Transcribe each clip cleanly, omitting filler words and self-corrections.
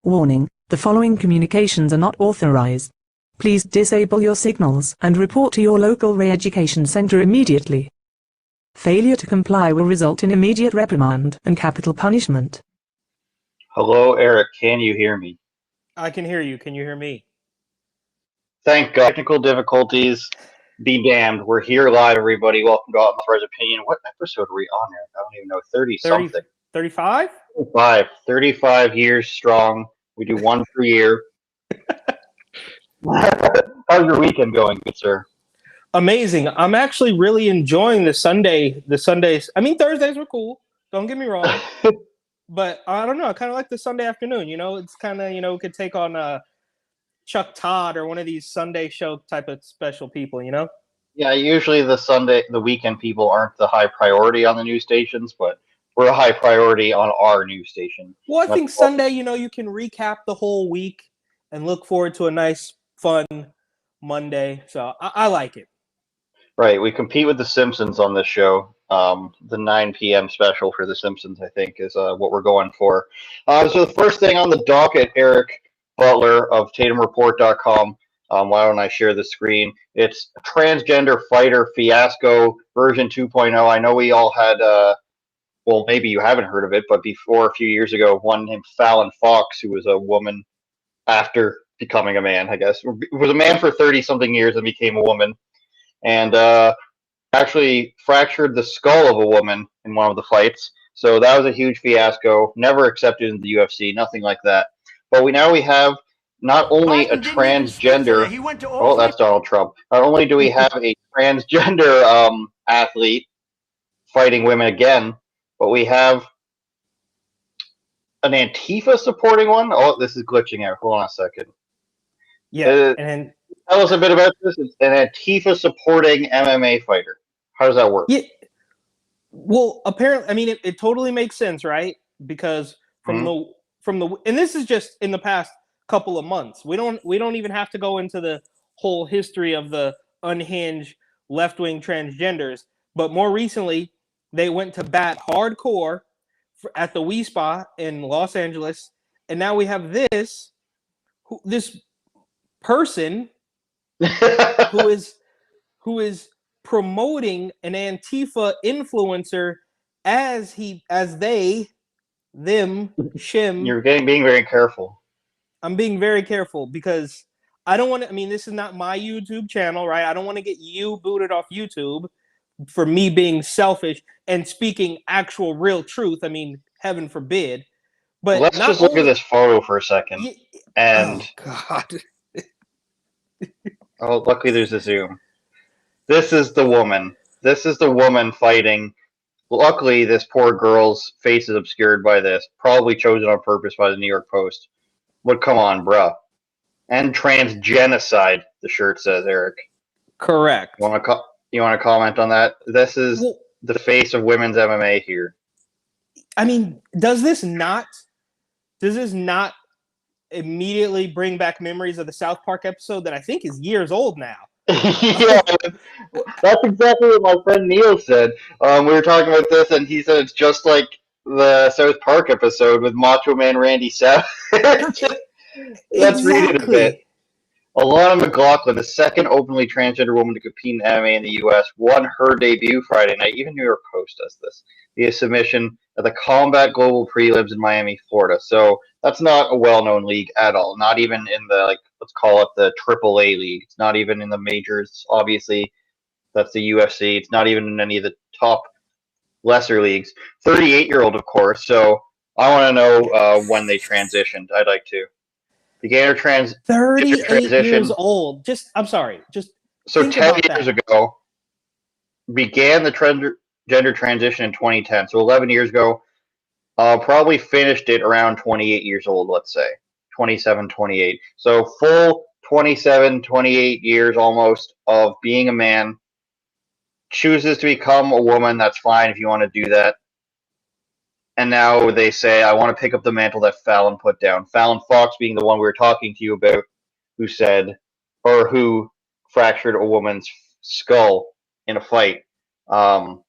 Warning, the following communications are not authorized. Please disable your signals and report to your local re-education center immediately. Failure to comply will result in immediate reprimand and capital punishment. Hello, Eric. Can you hear me? I can hear you. Can you hear me? Thank God. Technical difficulties be damned. We're here live, everybody. Welcome to Unauthorized Opinion. What episode are we on here? I don't even know. 30-something. 35? 35 years strong. We do one per year. How's your weekend going, good sir? Amazing. I'm actually really enjoying the Sundays. I mean, Thursdays were cool. Don't get me wrong. But I don't know. I kind of like the Sunday afternoon. It's kind of, we could take on Chuck Todd or one of these Sunday show type of special people, Yeah, usually the weekend people aren't the high priority on the news stations, but we're a high priority on our news station. Well, I think Sunday, you can recap the whole week and look forward to a nice, fun Monday. So I like it. Right, we compete with The Simpsons on this show. The 9 p.m. special for The Simpsons, I think, is what we're going for. So the first thing on the docket, Eric Butler of TatumReport.com. Why don't I share the screen? It's Transgender Fighter Fiasco version 2.0. I know we all had, well, maybe you haven't heard of it, but before, a few years ago, one named Fallon Fox, who was a woman after becoming a man, I guess. Was a man for 30-something years and became a woman. And actually fractured the skull of a woman in one of the fights. So that was a huge fiasco. Never accepted in the UFC, nothing like that. But we have not only a transgender. Oh, that's Donald Trump. Not only do we have a transgender athlete fighting women again, but we have an Antifa supporting one. Oh, this is glitching out. Hold on a second. Yeah, and tell us a bit about this. It's an Antifa supporting MMA fighter. How does that work? Yeah. Well, apparently, I mean, it totally makes sense, right? Because from the and this is just in the past couple of months. We don't even have to go into the whole history of the unhinged left-wing transgenders, but more recently they went to bat hardcore at the Wii Spa in Los Angeles, and now we have this person who is promoting an Antifa influencer as they, them, shim. You're being very careful. I'm being very careful because I don't want to. I mean, this is not my YouTube channel, right? I don't want to get you booted off YouTube for me being selfish and speaking actual real truth. I mean, heaven forbid. But let's just look at this photo for a second. And oh God. Oh, luckily there's a zoom. This is the woman. This is the woman fighting. Luckily, this poor girl's face is obscured by this. Probably chosen on purpose by the New York Post. But come on, bruh. And transgenocide, the shirt says, Eric. Correct. You want to comment on that? This is the face of women's MMA here. I mean, does this not immediately bring back memories of the South Park episode that I think is years old now? Yeah, that's exactly what my friend Neil said. We were talking about this, and he said it's just like the South Park episode with Macho Man Randy Savage. Let's read it a bit. Alana McLaughlin, the second openly transgender woman to compete in MMA in the U.S., won her debut Friday night. Even New York Post does this via submission at the Combat Global Prelims in Miami, Florida. So that's not a well-known league at all. Not even in the let's call it the AAA league. It's not even in the majors. Obviously, that's the UFC. It's not even in any of the top lesser leagues. 38-year-old, of course. So I want to know when they transitioned. I'd like to. Began her 38 years old. I'm sorry. So 10 years ago, began the gender transition in 2010. So 11 years ago, probably finished it around 28 years old, let's say. 27, 28. So full 27, 28 years almost of being a man. Chooses to become a woman. That's fine if you want to do that. And now they say, I want to pick up the mantle that Fallon put down. Fallon Fox being the one we were talking to you about, who fractured a woman's skull in a fight,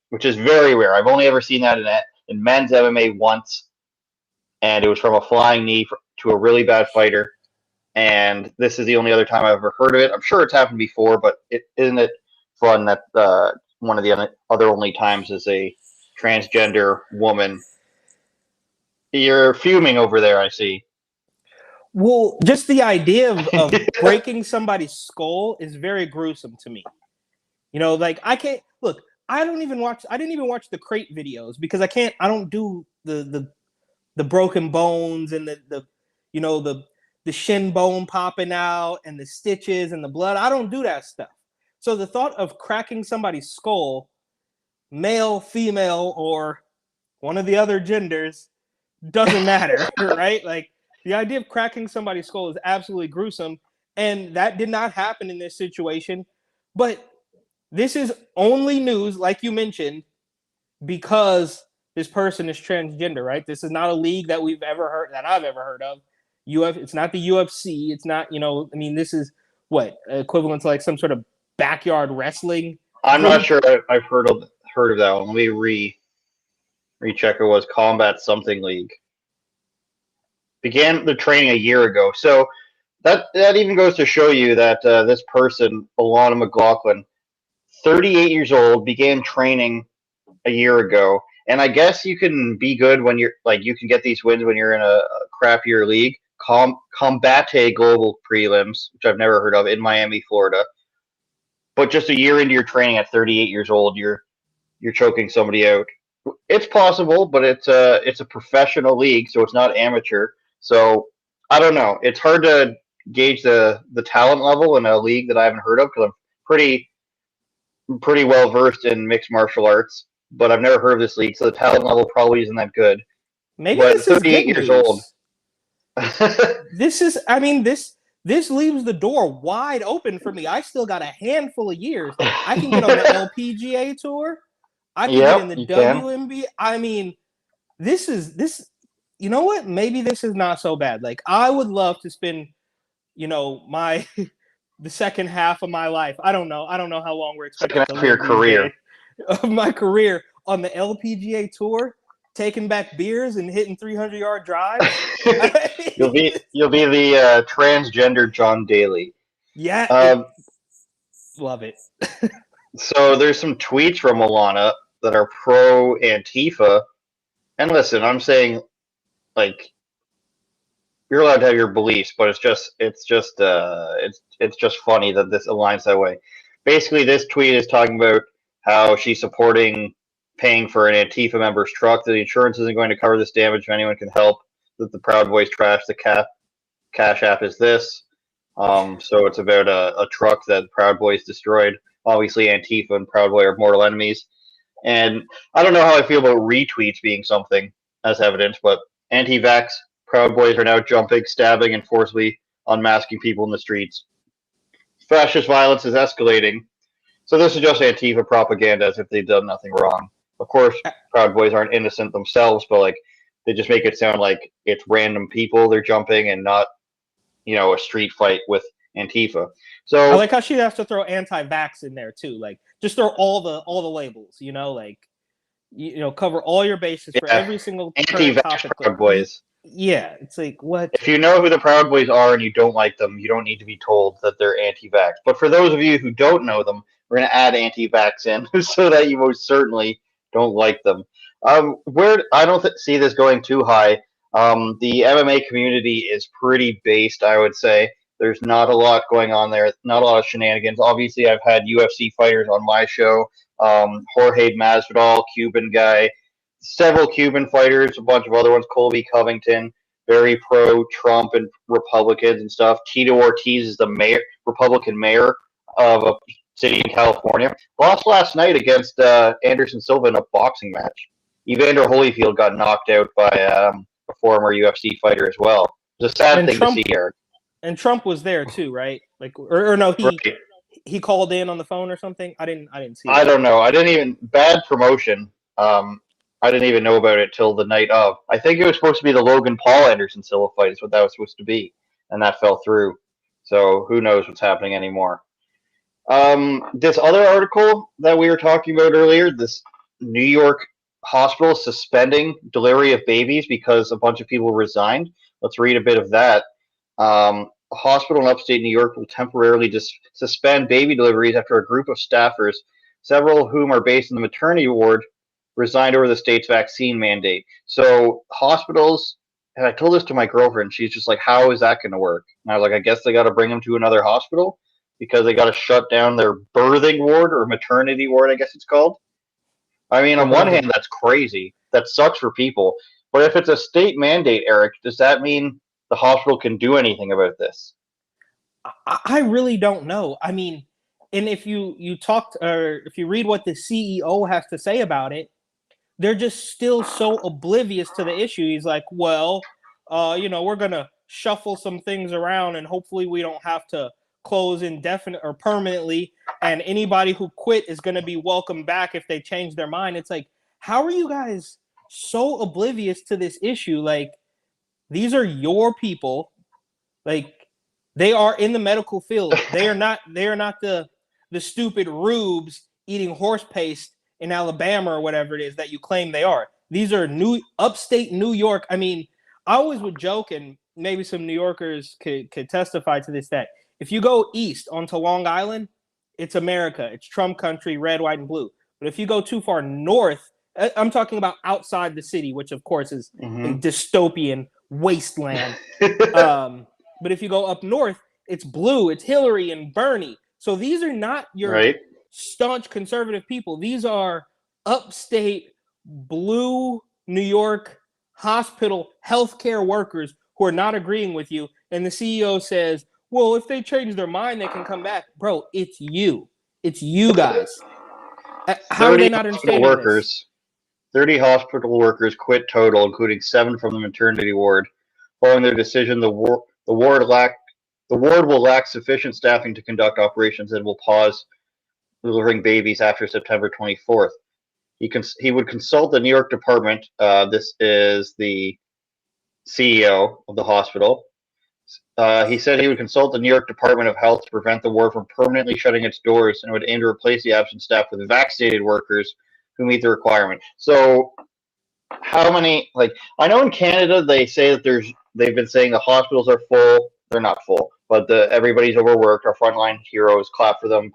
which is very rare. I've only ever seen that in men's MMA once, and it was from a flying knee to a really bad fighter, and this is the only other time I've ever heard of it. I'm sure it's happened before, but isn't it fun that one of the other only times is a transgender woman? You're fuming over there, I see. Well, just the idea of breaking somebody's skull is very gruesome to me. You know, like I can't look. I didn't even watch the crate videos because I don't do the broken bones and the you know the shin bone popping out and the stitches and the blood. I don't do that stuff. So the thought of cracking somebody's skull, male, female, or one of the other genders, doesn't matter, right? Like the idea of cracking somebody's skull is absolutely gruesome, and that did not happen in this situation. But this is only news, like you mentioned, because this person is transgender, right? This is not a league that I've ever heard of. It's not the UFC. It's not, I mean, this is what equivalent to like some sort of backyard wrestling. I'm not sure I've heard of that one. Let me recheck. It was Combat Something League. Began the training a year ago. So that even goes to show you that this person, Alana McLaughlin, 38 years old, began training a year ago. And I guess you can be good when you can get these wins when you're in a crappier league. Combate Global Prelims, which I've never heard of, in Miami, Florida. But just a year into your training at 38 years old, you're choking somebody out. It's possible, but it's a professional league, so it's not amateur. So I don't know. It's hard to gauge the talent level in a league that I haven't heard of because I'm pretty well versed in mixed martial arts, but I've never heard of this league, so the talent level probably isn't that good. Maybe but this is 38 good years news. old. This leaves the door wide open for me. I still got a handful of years. I can get on the LPGA tour. I can get in the WNBA. I mean, this. You know what? Maybe this is not so bad. Like I would love to spend, the second half of my life. I don't know how long we're expected to live your career. Of my career on the LPGA tour, taking back beers and hitting 300-yard drives. You'll be the transgender John Daly. Yeah, love it. So there's some tweets from Alana that are pro Antifa, and listen, I'm saying, like, you're allowed to have your beliefs, but it's just funny that this aligns that way. Basically, this tweet is talking about how she's supporting paying for an Antifa member's truck, that the insurance isn't going to cover this damage if anyone can help, that the Proud Boys trash the Cash App is this. So it's about a truck that Proud Boys destroyed. Obviously, Antifa and Proud Boy are mortal enemies. And I don't know how I feel about retweets being something as evidence, but anti-vax Proud Boys are now jumping, stabbing, and forcibly unmasking people in the streets. Fascist violence is escalating. So this is just Antifa propaganda as if they've done nothing wrong. Of course, Proud Boys aren't innocent themselves, but like they just make it sound like it's random people they're jumping and not, a street fight with Antifa. So I like how she has to throw anti-vax in there too. Like just throw all the labels, cover all your bases for every single anti-vax Proud Boys. Yeah, it's like what? If you know who the Proud Boys are and you don't like them, you don't need to be told that they're anti-vax. But for those of you who don't know them, we're going to add anti-vax in so that you most certainly don't like them. Where I don't see this going too high. The MMA community is pretty based, I would say. There's not a lot going on there, not a lot of shenanigans. Obviously, I've had UFC fighters on my show. Jorge Masvidal, Cuban guy. Several Cuban fighters, a bunch of other ones. Colby Covington, very pro-Trump and Republicans and stuff. Tito Ortiz is the Republican mayor of a city in California. Lost last night against Anderson Silva in a boxing match. Evander Holyfield got knocked out by a former UFC fighter as well. It's a sad thing to see here. And Trump was there too, right? Like, or no, he called in on the phone or something. I didn't see. I don't know. Bad promotion. I didn't even know about it till the night of. I think it was supposed to be the Logan Paul Anderson Silva fight is what that was supposed to be, and that fell through. So who knows what's happening anymore. This other article that we were talking about earlier, this New York hospital suspending delivery of babies because a bunch of people resigned. Let's read a bit of that. A hospital in upstate New York will temporarily suspend baby deliveries after a group of staffers, several of whom are based in the maternity ward, resigned over the state's vaccine mandate. So hospitals, and I told this to my girlfriend, she's just like, how is that going to work? And I was like, I guess they got to bring them to another hospital because they got to shut down their birthing ward or maternity ward, I guess it's called. I mean, on one hand, that's crazy. That sucks for people. But if it's a state mandate, Eric, does that mean the hospital can do anything about this? I really don't know. I mean, and if you talked or if you read what the CEO has to say about it, they're just still so oblivious to the issue. He's like, well, we're gonna shuffle some things around, and hopefully we don't have to close indefinite or permanently. And anybody who quit is gonna be welcome back if they change their mind. It's like, how are you guys so oblivious to this issue? Like, these are your people. Like, they are in the medical field. They are not the stupid rubes eating horse paste in Alabama or whatever it is that you claim they are. These are upstate New York. I mean, I always would joke, and maybe some New Yorkers could testify to this, that if you go east onto Long Island, it's America. It's Trump country, red, white, and blue. But if you go too far north, I'm talking about outside the city, which of course is a dystopian wasteland. But if you go up north, it's blue. It's Hillary and Bernie. So these are not your staunch conservative people. These are upstate blue New York hospital healthcare workers who are not agreeing with you. And the CEO says, well, if they change their mind, they can come back. Bro, it's you. It's you guys. How are they not understanding this? 30 hospital workers quit total, including 7 from the maternity ward. Following their decision, the ward will lack sufficient staffing to conduct operations and will pause delivering babies after September 24th. He would consult the New York department. This is the CEO of the hospital. He said he would consult the New York Department of Health to prevent the ward from permanently shutting its doors, and would aim to replace the absent staff with vaccinated workers who meet the requirement. So, how many? Like, I know in Canada they say that they've been saying the hospitals are full. They're not full, but everybody's overworked. Our frontline heroes, clap for them,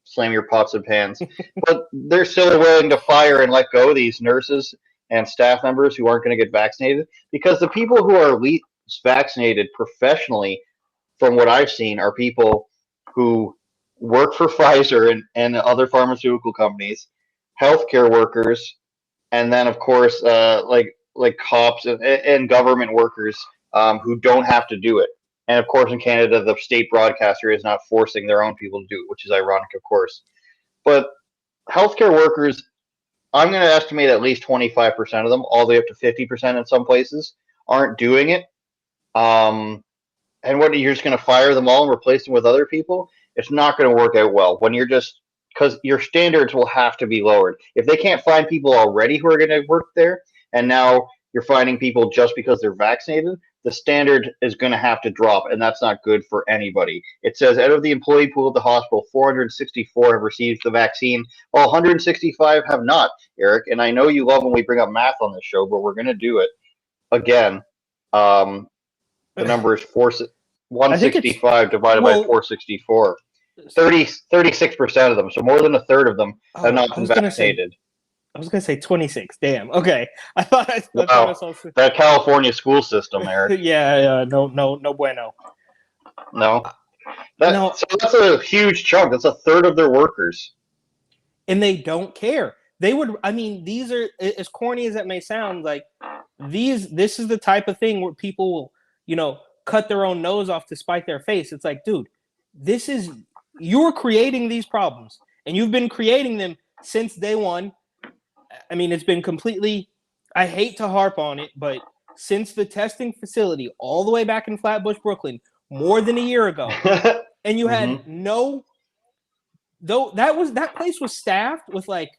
slam your pots and pans. But they're still willing to fire and let go these nurses and staff members who aren't going to get vaccinated, because the people who are least vaccinated professionally, from what I've seen, are people who work for Pfizer and other pharmaceutical companies, healthcare workers, and then of course like cops and government workers who don't have to do it. And of course in Canada the state broadcaster is not forcing their own people to do it, which is ironic, of course. But healthcare workers, I'm going to estimate at least 25% of them, all the way up to 50% in some places, aren't doing it. And what, you're just going to fire them all and replace them with other people? It's not going to work out well when you're just, because your standards will have to be lowered. If they can't find people already who are going to work there, and now you're finding people just because they're vaccinated, the standard is going to have to drop, and that's not good for anybody. It says out of the employee pool of the hospital, 464 have received the vaccine, while 165 have not, Eric. And I know you love when we bring up math on this show, but we're going to do it again. The number is 165 divided by 464. 36% of them, so more than a third of them have not been vaccinated. I was going to say 26. Damn. Okay. I thought I saw that California school system, Eric. Yeah. No bueno. No. So that's a huge chunk. That's a third of their workers. And they don't care. They would. I mean, these are, as corny as it may sound, like this is the type of thing where people will, cut their own nose off to spite their face. It's like, dude, you're creating these problems, and you've been creating them since day one. I mean, it's been completely, I hate to harp on it, but since the testing facility all the way back in Flatbush, Brooklyn, more than a year ago, and you had that place was staffed with like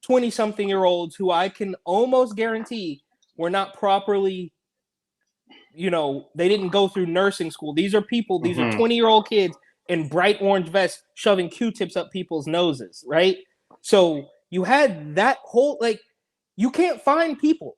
20-something-year-olds who I can almost guarantee were not properly, they didn't go through nursing school. These are people, these are 20-year-old kids in bright orange vests shoving Q-tips up people's noses, right? So you had that whole, like, you can't find people.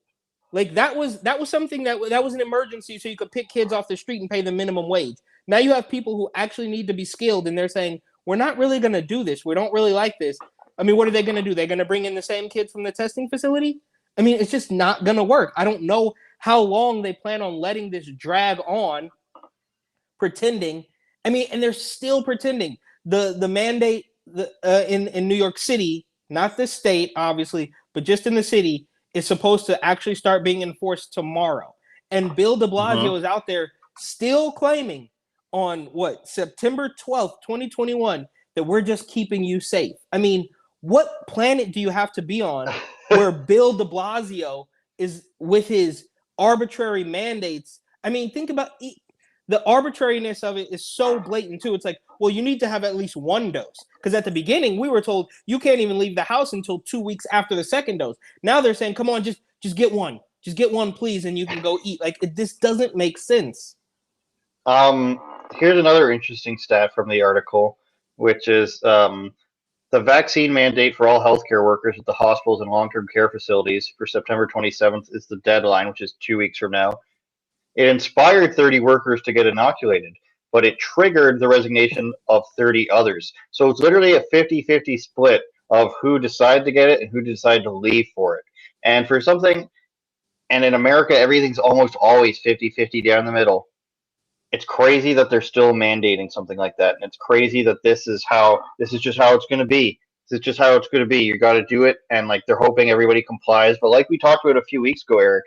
Like that was something that was an emergency, so you could pick kids off the street and pay them minimum wage. Now you have people who actually need to be skilled, and they're saying, we're not really going to do this. We don't really like this. I mean, what are they going to do? They're going to bring in the same kids from the testing facility? I mean, it's just not going to work. I don't know how long they plan on letting this drag on, pretending. I mean, and they're still pretending. The mandate in New York City, not the state, obviously, but just in the city, is supposed to actually start being enforced tomorrow. And Bill de Blasio is out there still claiming on September 12th, 2021, that we're just keeping you safe. I mean, what planet do you have to be on where Bill de Blasio is with his arbitrary mandates? I mean, think about the arbitrariness of it is so blatant too. It's like, well, you need to have at least one dose. Because at the beginning, we were told you can't even leave the house until 2 weeks after the second dose. Now they're saying, come on, just get one. Just get one, please, and you can go eat. Like, this doesn't make sense. Here's another interesting stat from the article, which is the vaccine mandate for all healthcare workers at the hospitals and long-term care facilities for September 27th is the deadline, which is 2 weeks from now. It inspired 30 workers to get inoculated, but it triggered the resignation of 30 others. So it's literally a 50-50 split of who decided to get it and who decided to leave for it. And for something, and in America, everything's almost always 50-50 down the middle. It's crazy that they're still mandating something like that. And it's crazy that this is just how it's going to be. This is just how it's going to be. You got to do it. And like, they're hoping everybody complies. But like we talked about a few weeks ago, Eric,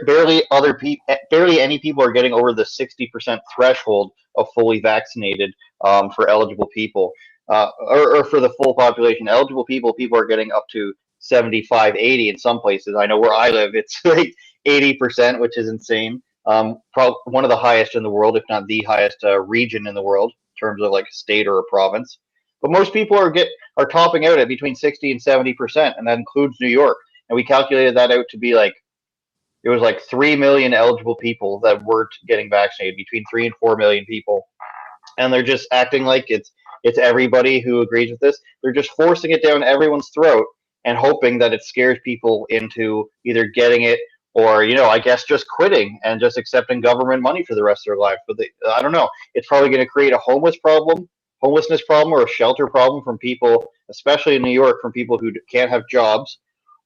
barely any people are getting over the 60% threshold of fully vaccinated for eligible people, or for the full population. Eligible people are getting up to 75, 80 in some places. I know where I live, it's like 80%, which is insane. Probably one of the highest in the world, if not the highest region in the world in terms of like a state or a province. But most people are topping out at between 60 and 70%, and that includes New York. And we calculated that out to be like, it was like 3 million eligible people that weren't getting vaccinated, between 3 and 4 million people. And they're just acting like it's everybody who agrees with this. They're just forcing it down everyone's throat and hoping that it scares people into either getting it or, I guess just quitting and just accepting government money for the rest of their life. But I don't know. It's probably going to create a homelessness problem, or a shelter problem from people, especially in New York, from people who can't have jobs.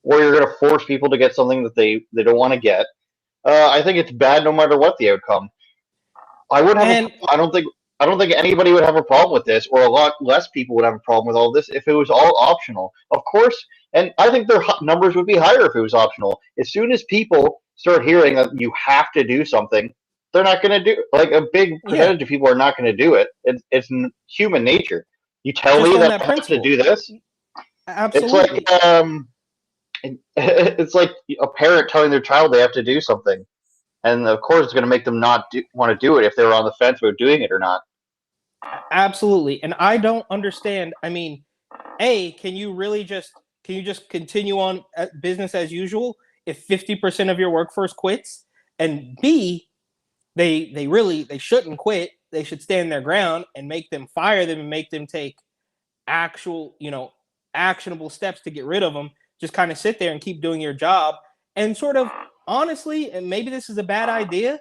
Or you're going to force people to get something that they don't want to get. I think it's bad no matter what the outcome. I don't think anybody would have a problem with this, or a lot less people would have a problem with all this if it was all optional. Of course, and I think their numbers would be higher if it was optional. As soon as people start hearing that you have to do something, they're not going to do. Like, a big percentage of people are not going to do it. It's human nature. You tell me that I have to do this. Absolutely. It's like a parent telling their child they have to do something, and of course it's going to make them not want to do it if they're on the fence about doing it or not. Absolutely. And I don't understand. I mean, can you just continue on business as usual if 50% of your workforce quits? And B, they shouldn't quit. They should stand their ground and make them fire them and make them take actual, actionable steps to get rid of them. Just kind of sit there and keep doing your job. And sort of, honestly, and maybe this is a bad idea,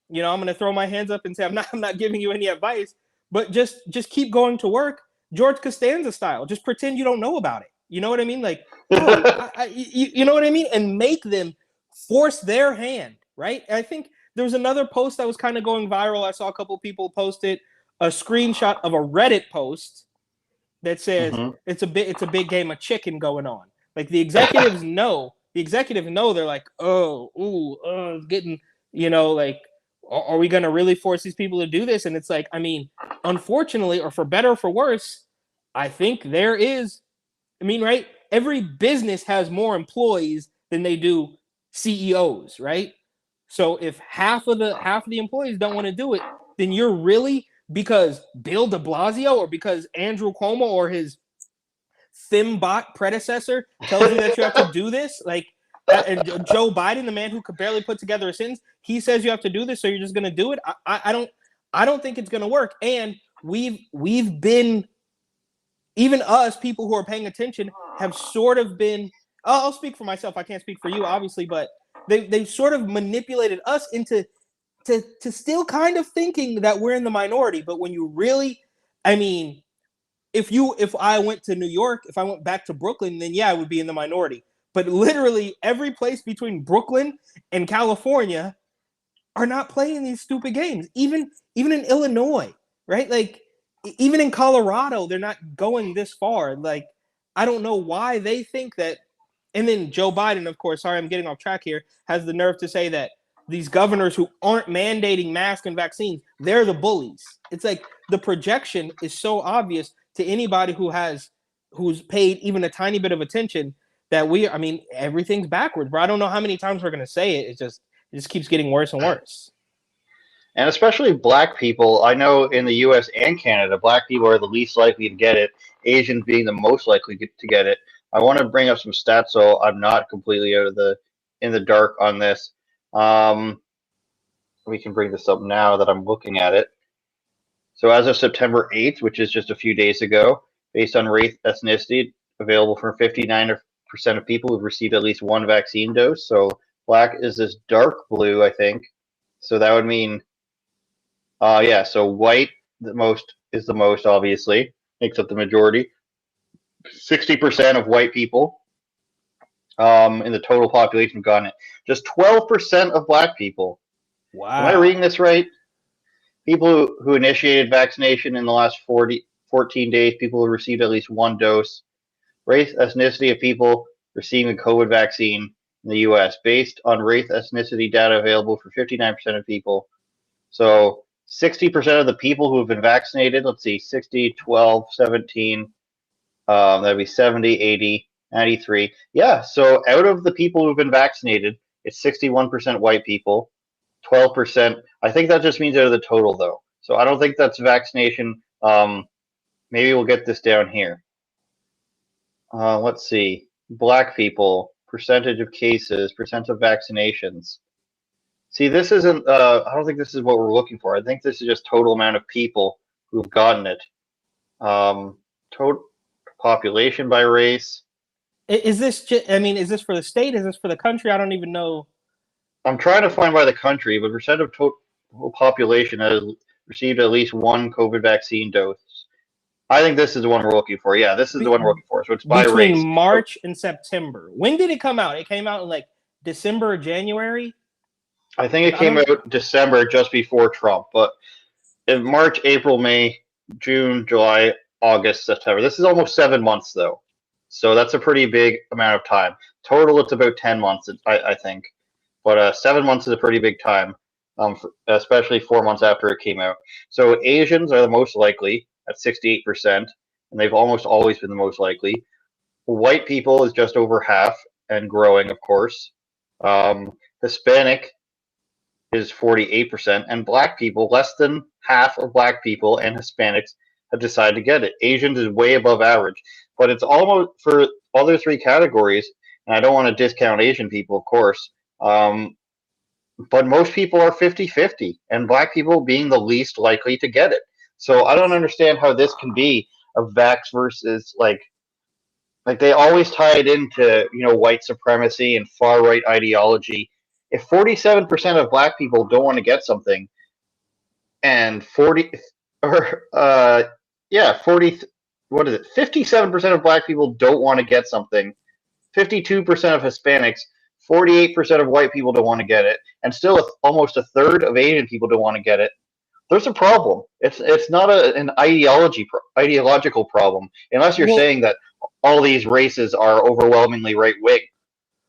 I'm going to throw my hands up and say I'm not giving you any advice, but just keep going to work, George Costanza style. Just pretend you don't know about it. You know what I mean? Like, you know what I mean? And make them force their hand, right? I think there was another post that was kind of going viral. I saw a couple people post it, a screenshot of a Reddit post that says it's a big game of chicken going on. Like, the executives know. The executives know. They're like, it's getting, like, are we going to really force these people to do this? And it's like, I mean, unfortunately, or for better or for worse, I think there is. I mean, right? Every business has more employees than they do CEOs, right? So if half of the employees don't want to do it, then you're really, because Bill de Blasio or because Andrew Cuomo or his Thimbot predecessor tells you that you have to do this, like, and Joe Biden, the man who could barely put together a sentence, he says you have to do this, so you're just going to do it. I don't think it's going to work. And we've been, even us, people who are paying attention, have sort of been I'll speak for myself. I can't speak for you, obviously, but they sort of manipulated us into to still kind of thinking that we're in the minority. But when you really, I mean, if I went to New York, if I went back to Brooklyn, then yeah, I would be in the minority. But literally every place between Brooklyn and California are not playing these stupid games. Even in Illinois, right? Like even in Colorado, they're not going this far. Like I don't know why they think that. And then Joe Biden, of course, sorry, I'm getting off track here, has the nerve to say that these governors who aren't mandating masks and vaccines, they're the bullies. It's like the projection is so obvious to anybody who's paid even a tiny bit of attention that I mean, everything's backwards, bro. I don't know how many times we're gonna say it. It just keeps getting worse and worse. And especially black people, I know in the U.S. and Canada, black people are the least likely to get it, Asians being the most likely to get it. I want to bring up some stats so I'm not completely in the dark on this. We can bring this up now that I'm looking at it. So as of September 8th, which is just a few days ago, based on race ethnicity, available for 59% of people who've received at least one vaccine dose. So black is this dark blue, I think. So that would mean yeah, so white is the most, obviously, makes up the majority. 60% of white people in the total population have gotten it. Just 12% of black people. Wow. Am I reading this right? People who initiated vaccination in the last 14 days, people who received at least one dose. Race, ethnicity of people receiving the COVID vaccine in the U.S. based on race, ethnicity data available for 59% of people. So 60% of the people who have been vaccinated, let's see, 60, 12, 17, that'd be 70, 80, 93. Yeah, so out of the people who've been vaccinated, it's 61% white people, 12%. I think that just means out of the total, though. So I don't think that's vaccination. Maybe we'll get this down here. Let's see. Black people, percentage of cases, percent of vaccinations. See, this isn't, I don't think this is what we're looking for. I think this is just total amount of people who've gotten it. Total population by race. Is this is this for the state? Is this for the country? I don't even know. I'm trying to find by the country, but percent of total population has received at least one COVID vaccine dose. I think this is the one we're looking for. Yeah, this is the one we're looking for. So it's by race. Between March and September. When did it come out? It came out in like December or January? I think it came out December, just before Trump. But in March, April, May, June, July, August, September. This is almost 7 months, though. So that's a pretty big amount of time. Total, it's about 10 months, I think. But 7 months is a pretty big time, especially 4 months after it came out. So Asians are the most likely at 68%, and they've almost always been the most likely. White people is just over half and growing, of course. Hispanic is 48%, and black people, less than half of black people and Hispanics have decided to get it. Asians is way above average, but it's almost for other three categories, and I don't want to discount Asian people, of course, but most people are 50-50, and black people being the least likely to get it. So I don't understand how this can be a vax versus like they always tie it into, white supremacy and far right ideology. If 47% of black people don't want to get something, and 40 what is it? 57% of black people don't want to get something, 52% of Hispanics, 48% of white people don't want to get it, and still almost a third of Asian people don't want to get it. There's a problem. It's not an ideological problem, unless you're saying that all these races are overwhelmingly right wing.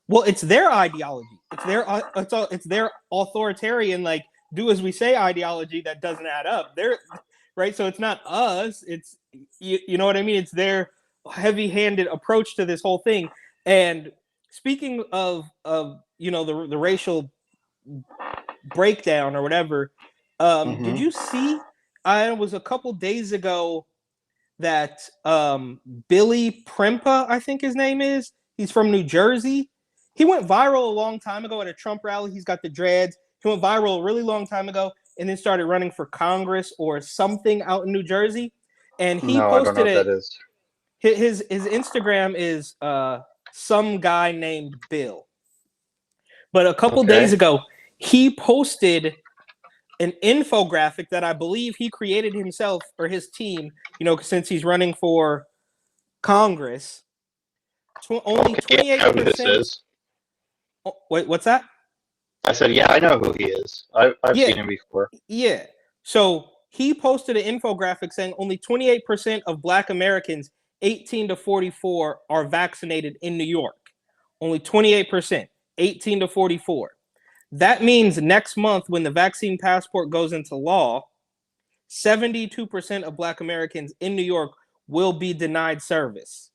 Well, it's their ideology. It's their authoritarian, like do as we say ideology that doesn't add up. They're right. So it's not us. It's you know what I mean. It's their heavy-handed approach to this whole thing. And speaking of the racial breakdown or whatever, did you see? It was a couple days ago that Billy Prempa, I think his name is. He's from New Jersey. He went viral a long time ago at a Trump rally. He's got the dreads. He went viral a really long time ago and then started running for Congress or something out in New Jersey. And he posted I don't know what that is. His Instagram is some guy named Bill. But a couple days ago, he posted an infographic that I believe he created himself or his team, since he's running for Congress. Only 28%. Wait, what's that? I said, yeah, I know who he is. I've seen him before. Yeah. So he posted an infographic saying only 28% of Black Americans 18 to 44 are vaccinated in New York. Only 28%, 18 to 44. That means next month, when the vaccine passport goes into law, 72% of Black Americans in New York will be denied service.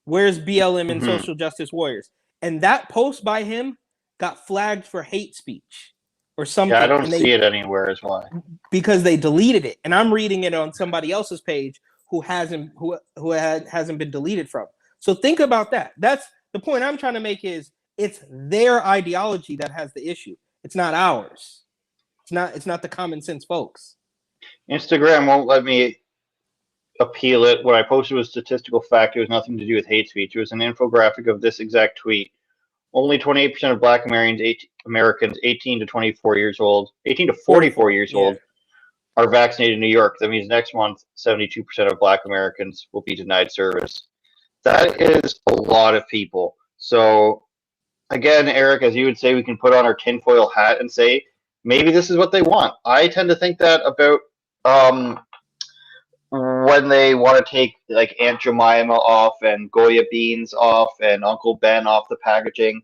Where's BLM and social justice warriors? And that post by him got flagged for hate speech or something. Yeah, I don't see it anywhere as why. Because they deleted it. And I'm reading it on somebody else's page who hasn't been deleted from. So think about that. That's the point I'm trying to make is it's their ideology that has the issue. It's not ours. It's not the common sense folks. Instagram won't let me appeal it. What I posted was statistical fact. It was nothing to do with hate speech. It was an infographic of this exact tweet. Only 28% of Black Americans 18 to 24 years old, 18 to 44 years old, are vaccinated in New York. That means next month, 72% of Black Americans will be denied service. That is a lot of people. So, again, Eric, as you would say, we can put on our tinfoil hat and say, maybe this is what they want. I tend to think that about when they want to take like Aunt Jemima off and Goya Beans off and Uncle Ben off the packaging.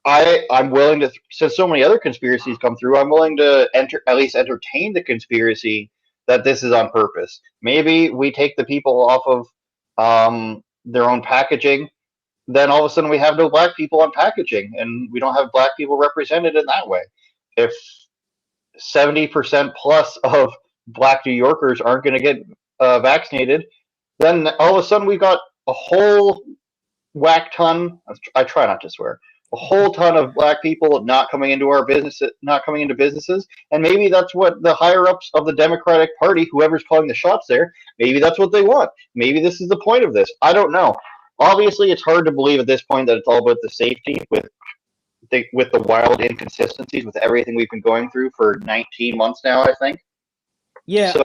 I'm willing to, since so many other conspiracies come through, I'm willing to at least entertain the conspiracy that this is on purpose. Maybe we take the people off of their own packaging, then all of a sudden we have no Black people on packaging, and we don't have Black people represented in that way. If 70% plus of Black New Yorkers aren't going to get vaccinated, then all of a sudden we got a whole whack ton. I try not to swear. A whole ton of Black people not coming into our business, not coming into businesses, and maybe that's what the higher ups of the Democratic Party, whoever's calling the shots there, maybe that's what they want. Maybe this is the point of this. I don't know. Obviously, it's hard to believe at this point that it's all about the safety with the wild inconsistencies with everything we've been going through for 19 months now, I think. Yeah. So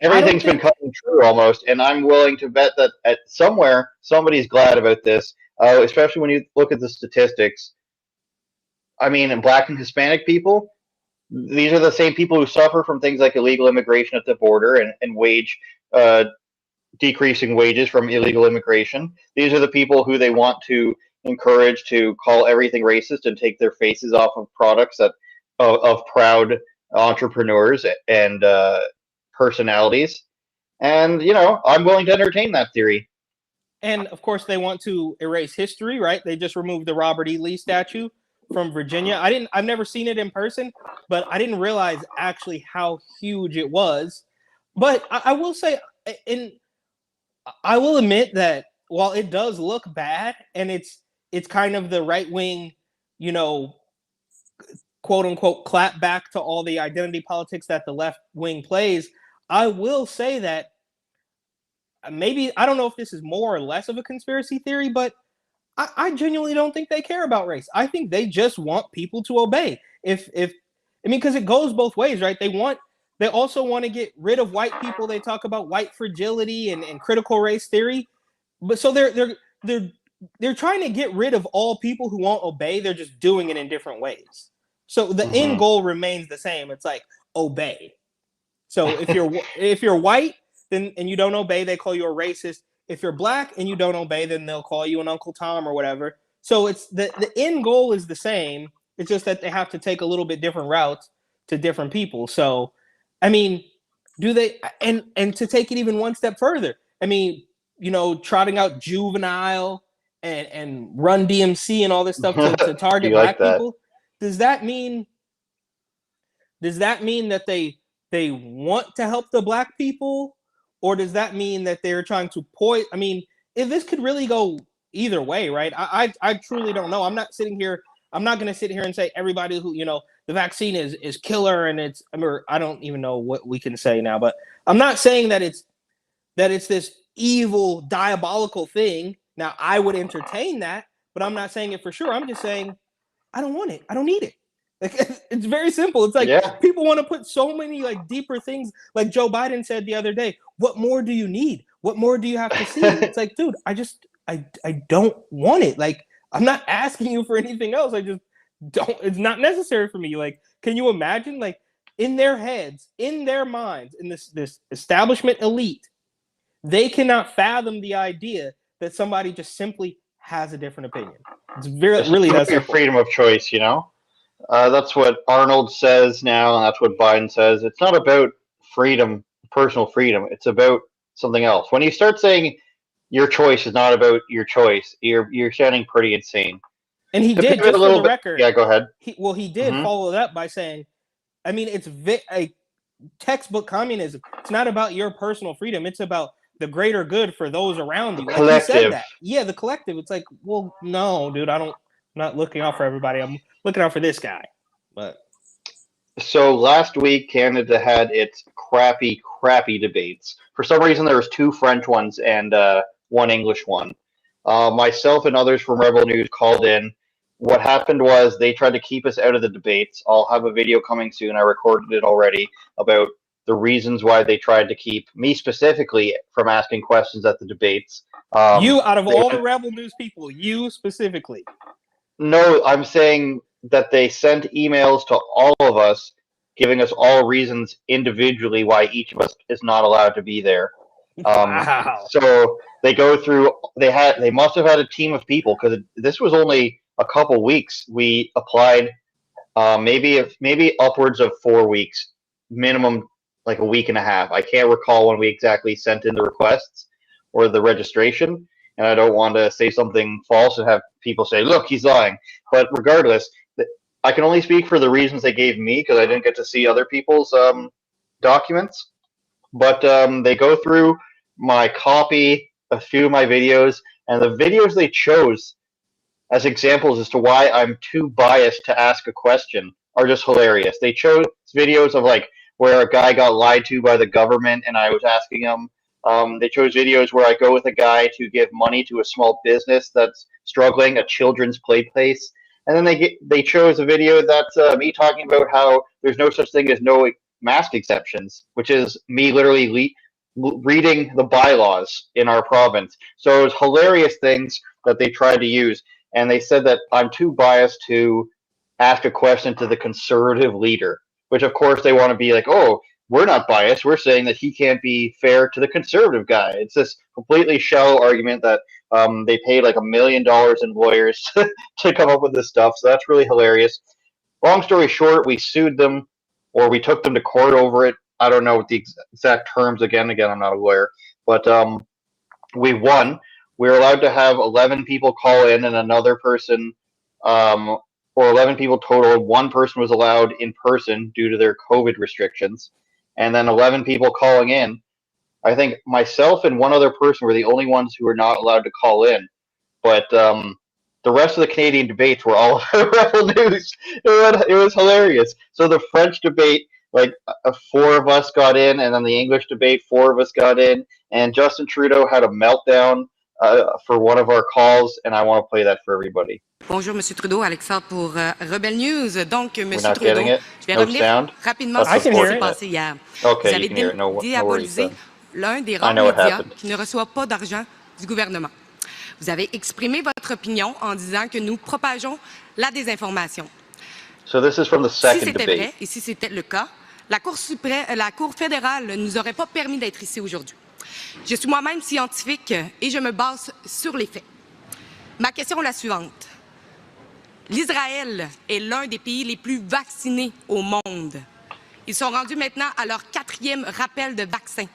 everything's been coming true almost, and I'm willing to bet that at somewhere somebody's glad about this, especially when you look at the statistics. I mean, in Black and Hispanic people, these are the same people who suffer from things like illegal immigration at the border and wage decreasing wages from illegal immigration. These are the people who they want to encourage to call everything racist and take their faces off of products of proud entrepreneurs and personalities. And, I'm willing to entertain that theory. And, of course, they want to erase history, right? They just removed the Robert E. Lee statue from Virginia. I've never seen it in person, but I didn't realize actually how huge it was. But I will say, I will admit that while it does look bad and it's kind of the right wing, quote unquote, clap back to all the identity politics that the left wing plays, I will say that maybe, I don't know if this is more or less of a conspiracy theory, but I genuinely don't think they care about race. I think they just want people to obey. Because it goes both ways, right? They also want to get rid of white people. They talk about white fragility and critical race theory. But so they're trying to get rid of all people who won't obey. They're just doing it in different ways. So the end goal remains the same. It's like obey. So if you're white and you don't obey, they call you a racist. If you're Black and you don't obey, then they'll call you an Uncle Tom or whatever. So it's the end goal is the same. It's just that they have to take a little bit different routes to different people. So, I mean, do they and to take it even one step further? I mean, trotting out Juvenile and Run DMC and all this stuff to target Black people. Does that mean that they want to help the Black people, or does that mean that they're trying to poison? I mean, if this could really go either way, right? I truly don't know. I'm not going to sit here and say everybody who the vaccine is killer and it's. I don't even know what we can say now, but I'm not saying that it's this evil, diabolical thing. Now, I would entertain that, but I'm not saying it for sure. I'm just saying I don't want it. I don't need it. Like, it's very simple. It's like people want to put so many like deeper things. Like Joe Biden said the other day, what more do you need? What more do you have to see? It's like, dude, I don't want it. Like, I'm not asking you for anything else. I just don't. It's not necessary for me. Like, can you imagine? Like, in their heads, in their minds, in this establishment elite, they cannot fathom the idea that somebody just simply has a different opinion. It's really that simple. Freedom of choice, you know. That's what Arnold says now, and that's what Biden says. It's not about freedom, personal freedom. It's about something else. When you start saying your choice is not about your choice, you're sounding pretty insane. And he did, just for the record. Yeah, go ahead. He did follow it up by saying, I mean, it's a textbook communism. It's not about your personal freedom. It's about the greater good for those around you. Like he said that. Yeah, the collective. It's like, well, no, dude, I'm not looking out for everybody. I'm looking out for this guy. But so last week, Canada had its crappy debates. For some reason, there was 2 French ones and 1 English one. Myself and others from Rebel News called in. What happened was they tried to keep us out of the debates. I'll have a video coming soon. I recorded it already about the reasons why they tried to keep me specifically from asking questions at the debates. You, out of all the Rebel News people, you specifically. No, I'm saying that they sent emails to all of us, giving us all reasons individually why each of us is not allowed to be there. Wow. So they go through. They must have had a team of people because this was only a couple weeks. We applied, maybe upwards of 4 weeks, minimum like a week and a half. I can't recall when we exactly sent in the requests or the registration, and I don't want to say something false and have people say, "Look, he's lying." But regardless, I can only speak for the reasons they gave me because I didn't get to see other people's documents. But they go through my copy, a few of my videos, and the videos they chose as examples as to why I'm too biased to ask a question are just hilarious. They chose videos of like where a guy got lied to by the government and I was asking him. They chose videos where I go with a guy to give money to a small business that's struggling, a children's play place. And then they chose a video that's me talking about how there's no such thing as no mask exceptions, which is me literally reading the bylaws in our province. So it was hilarious things that they tried to use. And they said that I'm too biased to ask a question to the conservative leader, which of course they want to be like, oh, we're not biased. We're saying that he can't be fair to the conservative guy. It's this completely shallow argument that they paid like $1 million in lawyers to come up with this stuff. So that's really hilarious. Long story short, we sued them or we took them to court over it. I don't know what the exact terms again. I'm not a lawyer, but we won. We were allowed to have 11 people call in and another person, or 11 people total. One person was allowed in person due to their COVID restrictions. And then 11 people calling in. I think myself and one other person were the only ones who were not allowed to call in. But the rest of the Canadian debates were all Rebel News. It was hilarious. So the French debate, like 4 of us got in, and then the English debate, 4 of us got in. And Justin Trudeau had a meltdown for one of our calls, and I want to play that for everybody. Bonjour, Monsieur Trudeau, Alexandre pour Rebel News. Donc, Monsieur Trudeau, je vais revenir rapidement sur ce qui s'est passé hier. Vous avez diabolisé l'un des rares médias qui ne reçoit pas d'argent du gouvernement. Vous avez exprimé votre opinion en disant que nous propageons la désinformation. So this is from the second si c'était debate. vrai et si c'était le cas, la Cour fédérale ne nous aurait pas permis d'être ici aujourd'hui. Je suis moi-même scientifique et je me base sur les faits. Ma question est la suivante. L'Israël est l'un des pays les plus vaccinés au monde. Ils sont rendus maintenant à leur 4e rappel de vaccin.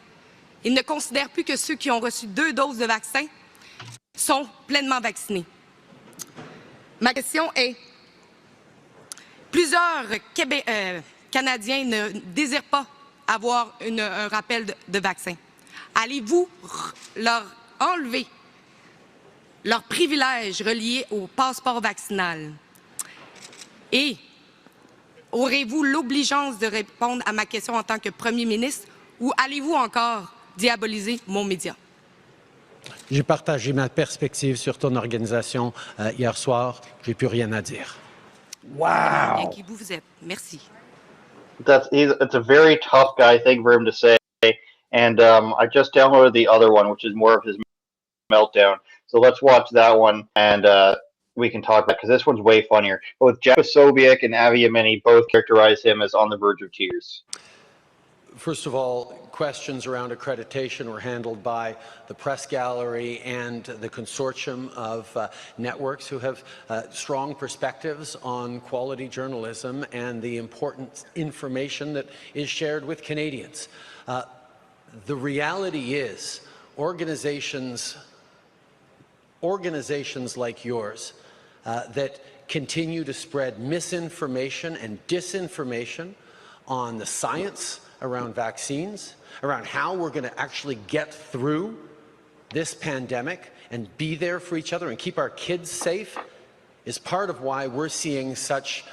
Ils ne considèrent plus que ceux qui ont reçu 2 doses de vaccin sont pleinement vaccinés. Ma question est, plusieurs Canadiens ne désirent pas avoir un rappel de vaccin. Allez-vous leur enlever leurs privilèges reliés au passeport vaccinal? Et aurez-vous l'obligeance de répondre à ma question en tant que Premier ministre ou allez-vous encore diaboliser mon média? J'ai partagé ma perspective sur ton organisation hier soir. J'ai plus rien à dire. Wow. Qui vous êtes. Merci. It's a very tough guy thing for him to say. And I just downloaded the other one, which is more of his meltdown. So let's watch that one, and we can talk about because this one's way funnier. Both Jeff Sobiek and Avi Yemeni both characterize him as on the verge of tears. First of all, questions around accreditation were handled by the press gallery and the consortium of networks who have strong perspectives on quality journalism and the important information that is shared with Canadians. The reality is organizations like yours that continue to spread misinformation and disinformation on the science around vaccines, around how we're going to actually get through this pandemic and be there for each other and keep our kids safe, is part of why we're seeing such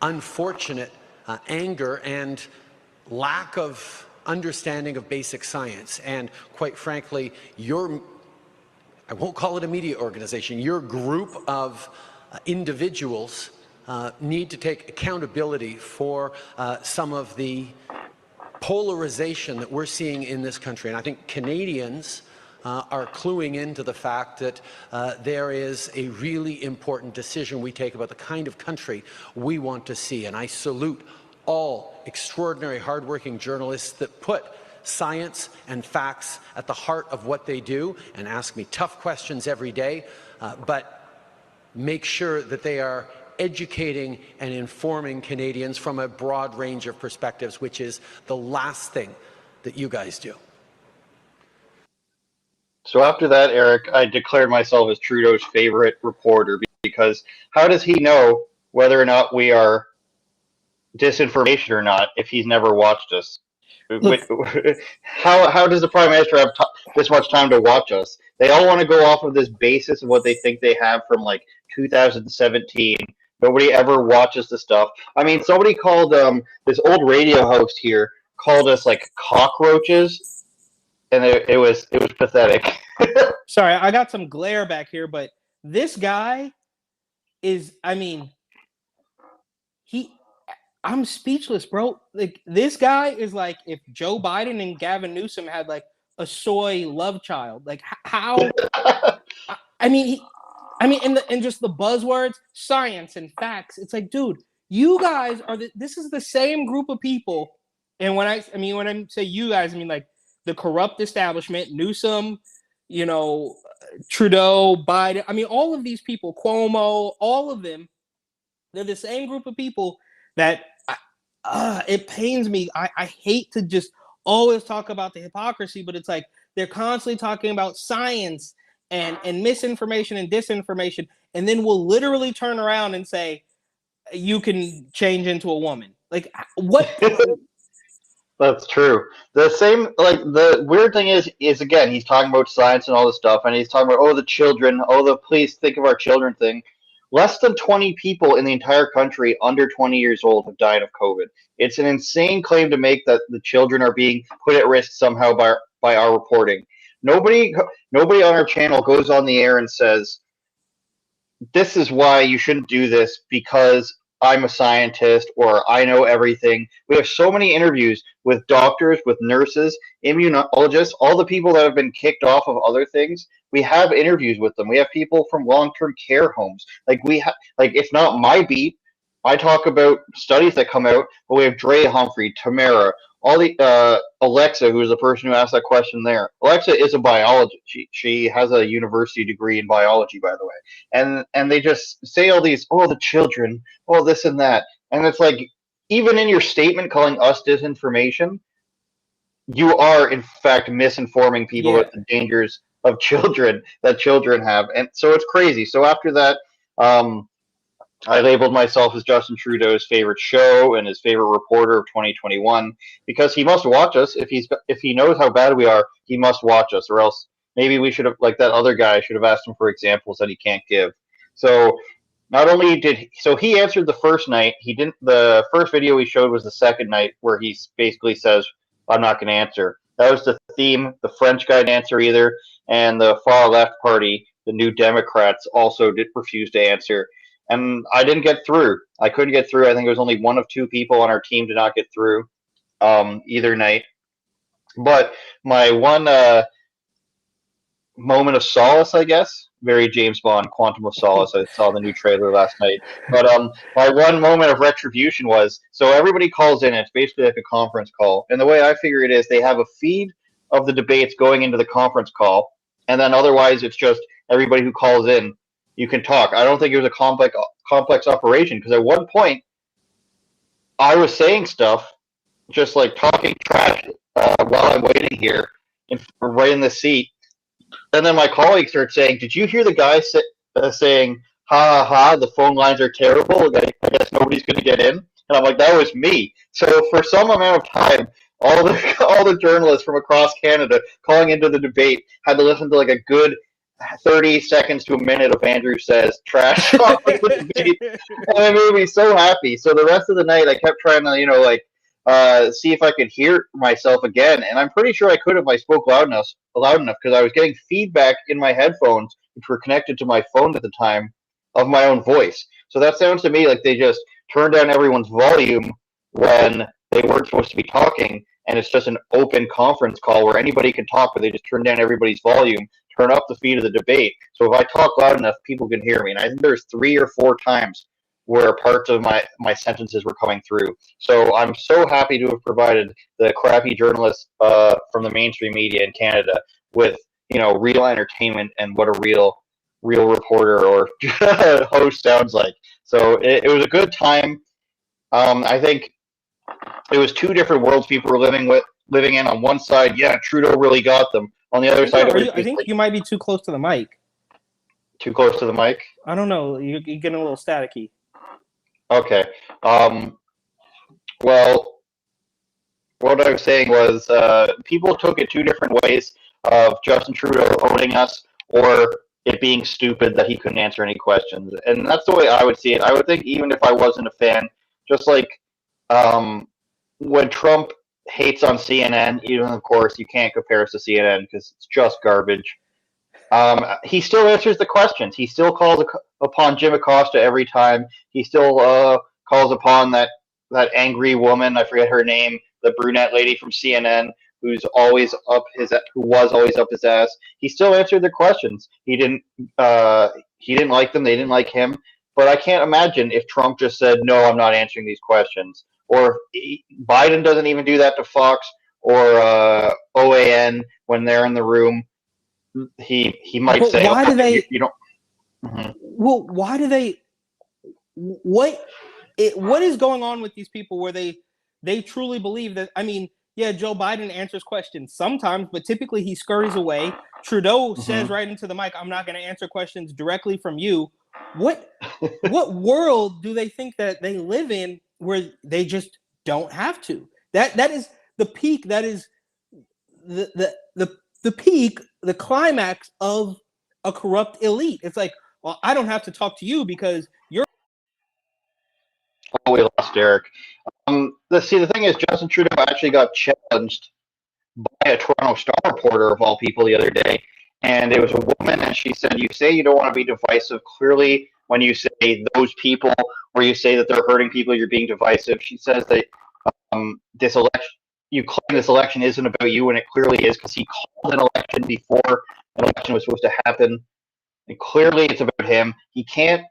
unfortunate anger and lack of understanding of basic science. And quite frankly, I won't call it a media organization, your group of individuals need to take accountability for some of the polarization that we're seeing in this country. And I think Canadians are cluing into the fact that there is a really important decision we take about the kind of country we want to see. And I salute all extraordinary, hardworking journalists that put science and facts at the heart of what they do and ask me tough questions every day, but make sure that they are educating and informing Canadians from a broad range of perspectives, which is the last thing that you guys do. So after that, Eric, I declared myself as Trudeau's favorite reporter because how does he know whether or not we are disinformation or not if he's never watched us? How does the Prime Minister have this much time to watch us? They all want to go off of this basis of what they think they have from like 2017. Nobody ever watches the stuff. I mean, somebody called this old radio host here called us like cockroaches, and it was pathetic. Sorry, I got some glare back here, but this guy is, I mean, I'm speechless, bro. Like, this guy is like if Joe Biden and Gavin Newsom had like a soy love child. Like, how? I mean, and just the buzzwords, science and facts. It's like, dude, you guys are this is the same group of people. And when I say you guys, I mean like the corrupt establishment, Newsom, you know, Trudeau, Biden. I mean, all of these people, Cuomo, all of them, they're the same group of people that it pains me. I hate to just always talk about the hypocrisy, but it's like they're constantly talking about science and misinformation and disinformation, and then we'll literally turn around and say you can change into a woman. Like, what? That's true. The same, like, the weird thing is again, he's talking about science and all this stuff, and he's talking about, oh, the children, oh, the please think of our children thing. Less than 20 people in the entire country under 20 years old have died of COVID. It's an insane claim to make that the children are being put at risk somehow by our reporting. Nobody on our channel goes on the air and says, this is why you shouldn't do this because I'm a scientist or I know everything. We have so many interviews with doctors, with nurses, immunologists, all the people that have been kicked off of other things. We have interviews with them. We have people from long-term care homes. Like it's not my beat. I talk about studies that come out, but we have Dre Humphrey, Tamara, all the Alexa, who is the person who asked that question there. Alexa is a biologist. She has a university degree in biology, by the way. And they just say all these, oh, the children, oh, this and that. And it's like, even in your statement calling us disinformation, you are in fact misinforming people about the dangers of children that children have. And so it's crazy. So after that, I labeled myself as Justin Trudeau's favorite show and his favorite reporter of 2021 because he must watch us. If he knows how bad we are, he must watch us, or else maybe we should have, like that other guy, should have asked him for examples that he can't give. So not only he answered the first night. He didn't. The first video he showed was the second night where he basically says, "I'm not going to answer." That was the theme. The French guy didn't answer either, and the far left party, the New Democrats, also did refuse to answer. And I didn't get through. I couldn't get through. I think it was only one of two people on our team did not get through either night. But my one moment of solace, I guess, very James Bond, Quantum of Solace. I saw the new trailer last night. But my one moment of retribution was, so everybody calls in. It's basically like a conference call. And the way I figure it is they have a feed of the debates going into the conference call. And then otherwise it's just everybody who calls in, you can talk. I don't think it was a complex operation, because at one point I was saying stuff, just like talking trash while I'm waiting here, right in the seat. And then my colleagues start saying, "Did you hear the guy saying, ha ha ha, the phone lines are terrible, I guess nobody's going to get in"? And I'm like, that was me. So for some amount of time, all the journalists from across Canada calling into the debate had to listen to like a good 30 seconds to a minute of Andrew Says trash on the debate. And it made me so happy. So the rest of the night, I kept trying to, see if I could hear myself again. And I'm pretty sure I could if I spoke loud enough, because I was getting feedback in my headphones, which were connected to my phone at the time, of my own voice. So that sounds to me like they just turned down everyone's volume when they weren't supposed to be talking. And it's just an open conference call where anybody can talk, but they just turn down everybody's volume, turn up the feed of the debate. So if I talk loud enough, people can hear me. And I think there's 3 or 4 times where parts of my sentences were coming through. So I'm so happy to have provided the crappy journalists from the mainstream media in Canada with real entertainment and what a real reporter or host sounds like. So it was a good time. I think it was 2 different worlds people were living in. On one side, yeah, Trudeau really got them. On the other side, I think you might be too close to the mic. Too close to the mic? I don't know. You're getting a little staticky. Okay. Well, what I was saying was people took it 2 different ways, of Justin Trudeau owning us or it being stupid that he couldn't answer any questions. And that's the way I would see it. I would think even if I wasn't a fan, just like when Trump hates on CNN, even of course you can't compare us to CNN because it's just garbage. He still answers the questions. He still calls upon Jim Acosta every time. He still calls upon that angry woman. I forget her name, the brunette lady from CNN, who was always up his ass. He still answered the questions. He didn't like them. They didn't like him. But I can't imagine if Trump just said, "No, I'm not answering these questions," or if Biden doesn't even do that to Fox or OAN when they're in the room. He might say, "Why do they? You don't." Mm-hmm. Well, why do they? What is going on with these people where they truly believe that? I mean, yeah, Joe Biden answers questions sometimes, but typically he scurries away. Trudeau says right into the mic, "I'm not going to answer questions directly from you." What world do they think that they live in where they just don't have to? That is the peak. That is the peak, the climax of a corrupt elite. It's like, well, I don't have to talk to you because you're. Oh, we lost Eric. The thing is, Justin Trudeau actually got challenged by a Toronto Star reporter of all people the other day, and it was a woman, and she said, "You say you don't want to be divisive. Clearly, when you say those people, or you say that they're hurting people, you're being divisive." She says that this election, you claim this election isn't about you, and it clearly is, because he called an election before an election was supposed to happen, and clearly it's about him. He can't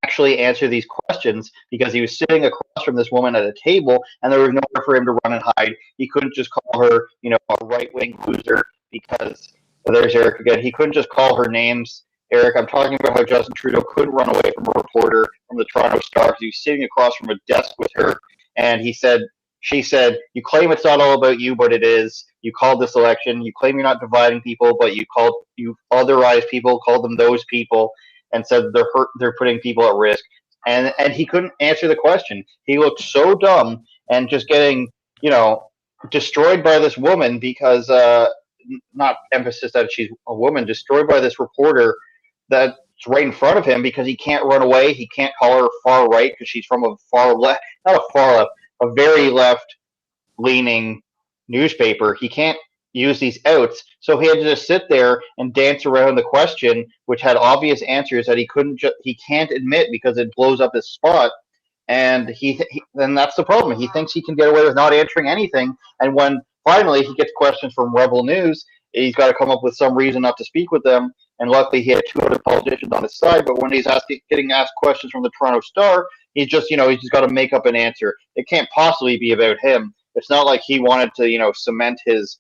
actually answer these questions because he was sitting across from this woman at a table, and there was nowhere for him to run and hide. He couldn't just call her, a right-wing loser, because there's Eric again. He couldn't just call her names. Eric, I'm talking about how Justin Trudeau couldn't run away from a reporter from the Toronto Star because he was sitting across from a desk with her, and she said, "You claim it's not all about you, but it is. You called this election. You claim you're not dividing people, but you otherized people, called them those people, and said they're putting people at risk." And he couldn't answer the question. He looked so dumb and just getting, destroyed by this woman because, not emphasis that she's a woman, destroyed by this reporter that's right in front of him because he can't run away. He can't call her far right because she's from a far left, not a far left, a very left leaning newspaper. He can't use these outs. So he had to just sit there and dance around the question, which had obvious answers that he can't admit because it blows up his spot. And then that's the problem. He thinks he can get away with not answering anything. And when finally he gets questions from Rebel News, he's got to come up with some reason not to speak with them. And luckily, he had two other politicians on his side. But when he's getting asked questions from the Toronto Star, he's just got to make up an answer. It can't possibly be about him. It's not like he wanted to cement his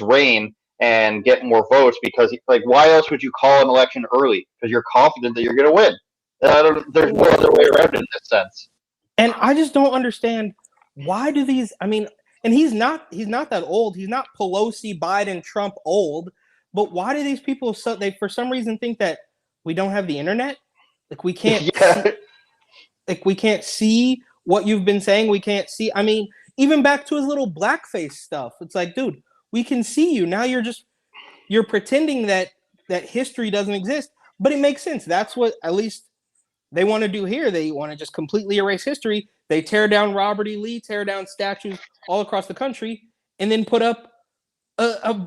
reign and get more votes, because why else would you call an election early? Because you're confident that you're going to win. There's no other way around it in this sense. And I just don't understand, why do these? I mean, and he's not that old. He's not Pelosi, Biden, Trump old. But why do these people they for some reason think that we don't have the internet? Like we can't see, we can't see what you've been saying. We can't see. I mean, even back to his little blackface stuff. It's like, dude, we can see you. Now you're pretending that history doesn't exist. But it makes sense. That's what at least they want to do here. They want to just completely erase history. They tear down Robert E. Lee, tear down statues all across the country, and then put up a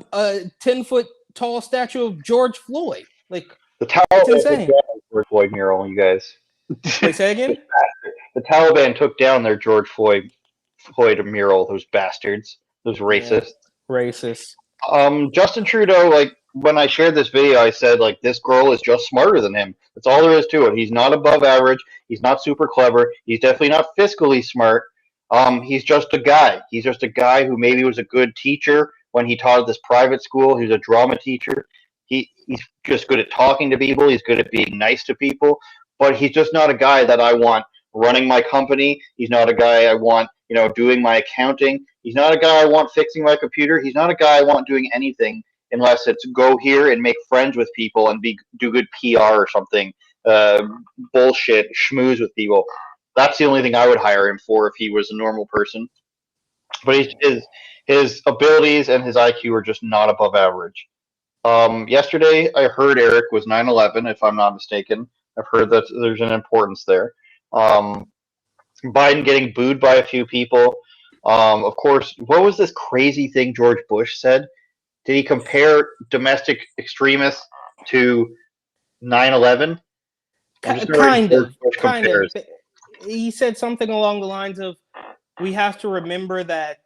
10-foot tall statue of George Floyd. Like, the Taliban took down the George Floyd mural, you guys. Wait, say again? The Taliban took down their George Floyd mural. Those bastards. Those racists. Yeah, racist. Justin Trudeau, when I shared this video, I said, this girl is just smarter than him. That's all there is to it. He's not above average. He's not super clever. He's definitely not fiscally smart. He's just a guy. He's just a guy who maybe was a good teacher when he taught at this private school. He was a drama teacher. He's just good at talking to people. He's good at being nice to people. But he's just not a guy that I want running my company. He's not a guy I want, doing my accounting. He's not a guy I want fixing my computer. He's not a guy I want doing anything unless it's go here and make friends with people and do good PR or something, bullshit, schmooze with people. That's the only thing I would hire him for if he was a normal person. But his abilities and his IQ are just not above average. Yesterday, I heard Eric was 9/11, if I'm not mistaken. I've heard that there's an importance there. Biden getting booed by a few people. Of course, what was this crazy thing George Bush said? Did he compare domestic extremists to 9/11? Kind of. He said something along the lines of, we have to remember that,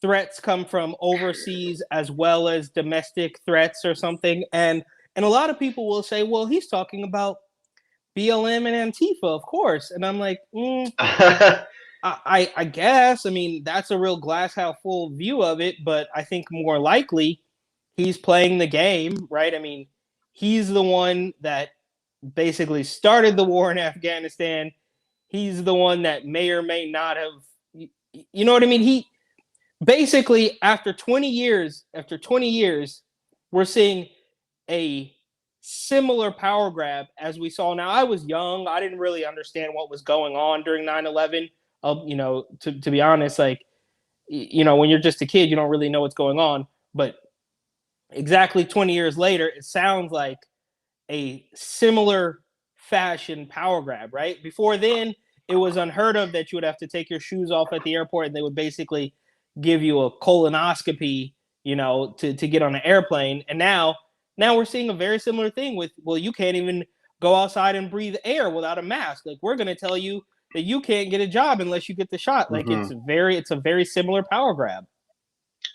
threats come from overseas as well as domestic threats or something. And a lot of people will say, well, he's talking about BLM and Antifa, of course. And I'm like, I guess. I mean, that's a real glass half full view of it, but I think more likely he's playing the game, right? I mean, he's the one that basically started the war in Afghanistan. He's the one that may or may not have, you know what I mean? He basically, after 20 years, we're seeing a similar power grab as we saw. Now, I was young. I didn't really understand what was going on during 9/11. To be honest, when you're just a kid, you don't really know what's going on. But exactly 20 years later, it sounds like a similar fashion power grab, right? Before then, it was unheard of that you would have to take your shoes off at the airport and they would basically give you a colonoscopy, to get on an airplane. And now we're seeing a very similar thing with, well, you can't even go outside and breathe air without a mask. Like, we're going to tell you that you can't get a job unless you get the shot. Like, it's a very similar power grab.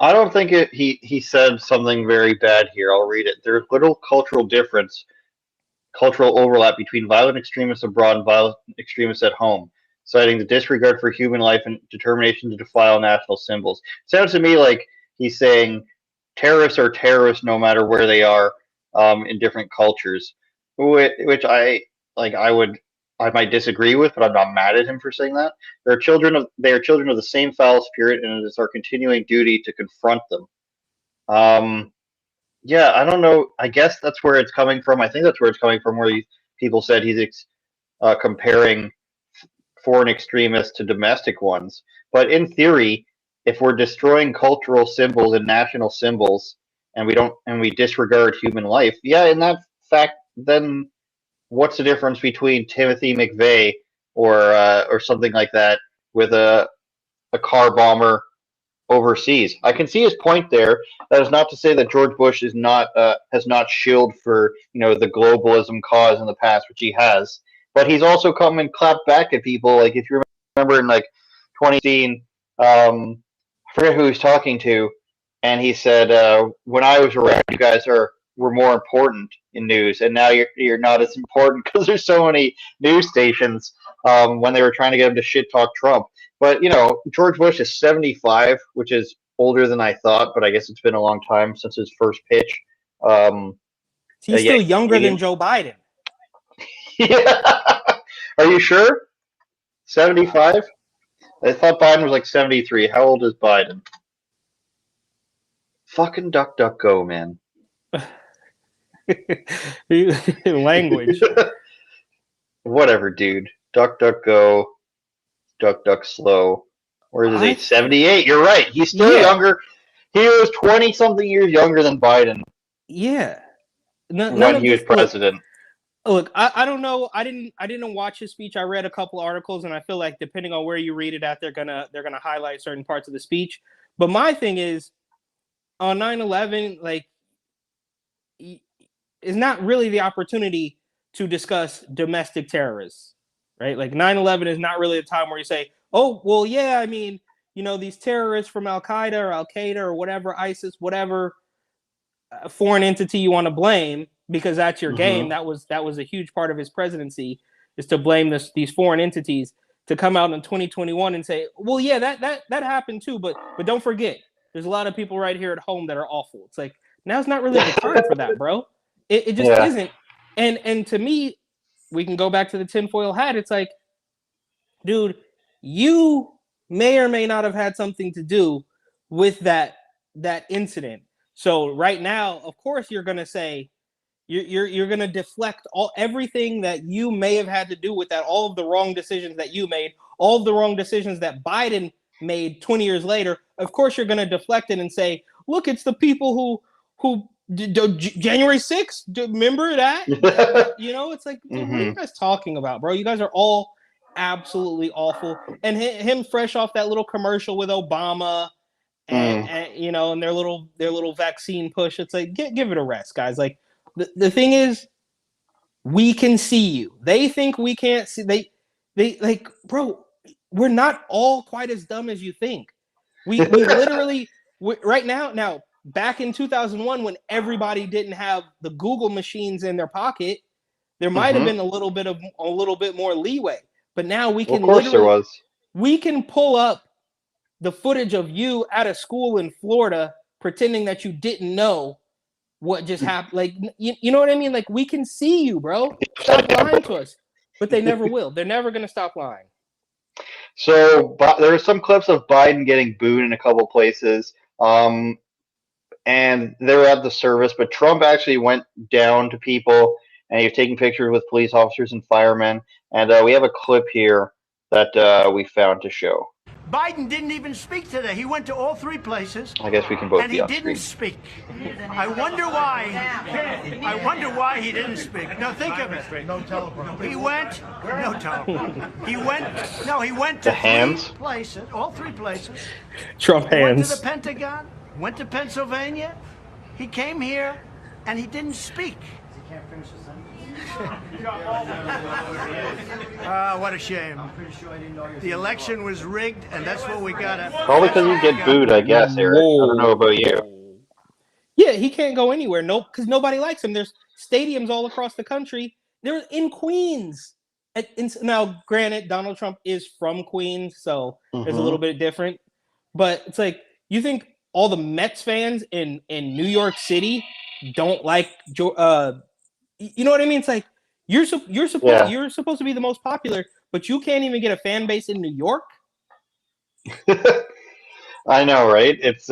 I don't think he said something very bad here. I'll read it. There's little cultural overlap between violent extremists abroad and violent extremists at home, citing the disregard for human life and determination to defile national symbols. It sounds to me like he's saying terrorists are terrorists no matter where they are, in different cultures, which I might disagree with, but I'm not mad at him for saying that. They are children of the same foul spirit, and it is our continuing duty to confront them. Yeah, I don't know. I guess that's where it's coming from. I think that's where it's coming from, where people said he's comparing foreign extremists to domestic ones. But in theory, if we're destroying cultural symbols and national symbols, and we disregard human life, yeah, in that fact, then what's the difference between Timothy McVeigh or something like that with a car bomber overseas. I can see his point there. That is not to say that George Bush is not has not shielded for the globalism cause in the past, which he has. But he's also come and clapped back at people. Like if you remember in like 2016, I forget who he was talking to, and he said, "When I was around, you guys were more important in news, and now you're not as important because there's so many news stations." When they were trying to get him to shit talk Trump. But George Bush is 75, which is older than I thought. But I guess it's been a long time since his first pitch. He's still younger than Joe Biden. Yeah. Are you sure? 75? I thought Biden was like 73. How old is Biden? Fucking DuckDuckGo, man. Language. Whatever, dude. DuckDuckGo. DuckDuckSlow. Where is he? 78. You're right. He's still younger. He was 20-something years younger than Biden. Yeah. When he was president. Look, I don't know. I didn't watch his speech. I read a couple articles, and I feel like depending on where you read it at, they're gonna highlight certain parts of the speech. But my thing is, on 9/11, like, is not really the opportunity to discuss domestic terrorists, right? Like 9/11 is not really a time where you say, oh, well, yeah, I mean, these terrorists from Al-Qaeda or whatever, ISIS, whatever foreign entity you want to blame, because that's your game. That was a huge part of his presidency, is to blame these foreign entities, to come out in 2021 and say, well, yeah, that happened too, but don't forget, there's a lot of people right here at home that are awful. It's like, now's not really the time for that, bro. It just isn't. And to me, we can go back to the tinfoil hat. It's like, dude, you may or may not have had something to do with that incident. So right now, of course, you're gonna say you're gonna deflect everything that you may have had to do with that, all of the wrong decisions that you made, all of the wrong decisions that Biden made 20 years later. Of course, you're gonna deflect it and say, look, it's the people who January 6th, remember that? It's like, dude, what are you guys talking about, bro? You guys are all absolutely awful. And him fresh off that little commercial with Obama and their little vaccine push. It's like, give it a rest, guys. Like, the thing is, we can see you. They think we can't see. They like, bro, we're not all quite as dumb as you think. We literally right now, back in 2001, when everybody didn't have the Google machines in their pocket, there might have been a little bit more leeway. But now we can we can pull up the footage of you at a school in Florida pretending that you didn't know what just happened. Like, you know what I mean? Like, we can see you, bro. Stop lying to us. But they never will. They're never going to stop lying. So there are some clips of Biden getting booed in a couple places. And they were at the service, but Trump actually went down to people and he was taking pictures with police officers and firemen. And we have a clip here that we found to show. Biden didn't even speak today. He went to all three plalasses. I guess we can both and be on he didn't speak. I wonder why. I wonder why he didn't speak. Now think of it. No telephone. He went. No telephone. He went. No, he went to three places. All three places. Trump hands. Went to the Pentagon. Went to Pennsylvania. He came here, and he didn't speak. He can't finish the sentence. What a shame. The election was rigged, and that's what we gotta. Probably because you get booed, I guess, Eric. I don't know about you. Yeah, he can't go anywhere. Nope, because nobody likes him. There's stadiums all across the country. They're in Queens. Now, granted, Donald Trump is from Queens, so it's a little bit different. But it's like, you think all the Mets fans in New York City don't like you know what I mean? It's like, you're supposed to be the most popular, but you can't even get a fan base in New York. I know, right? It's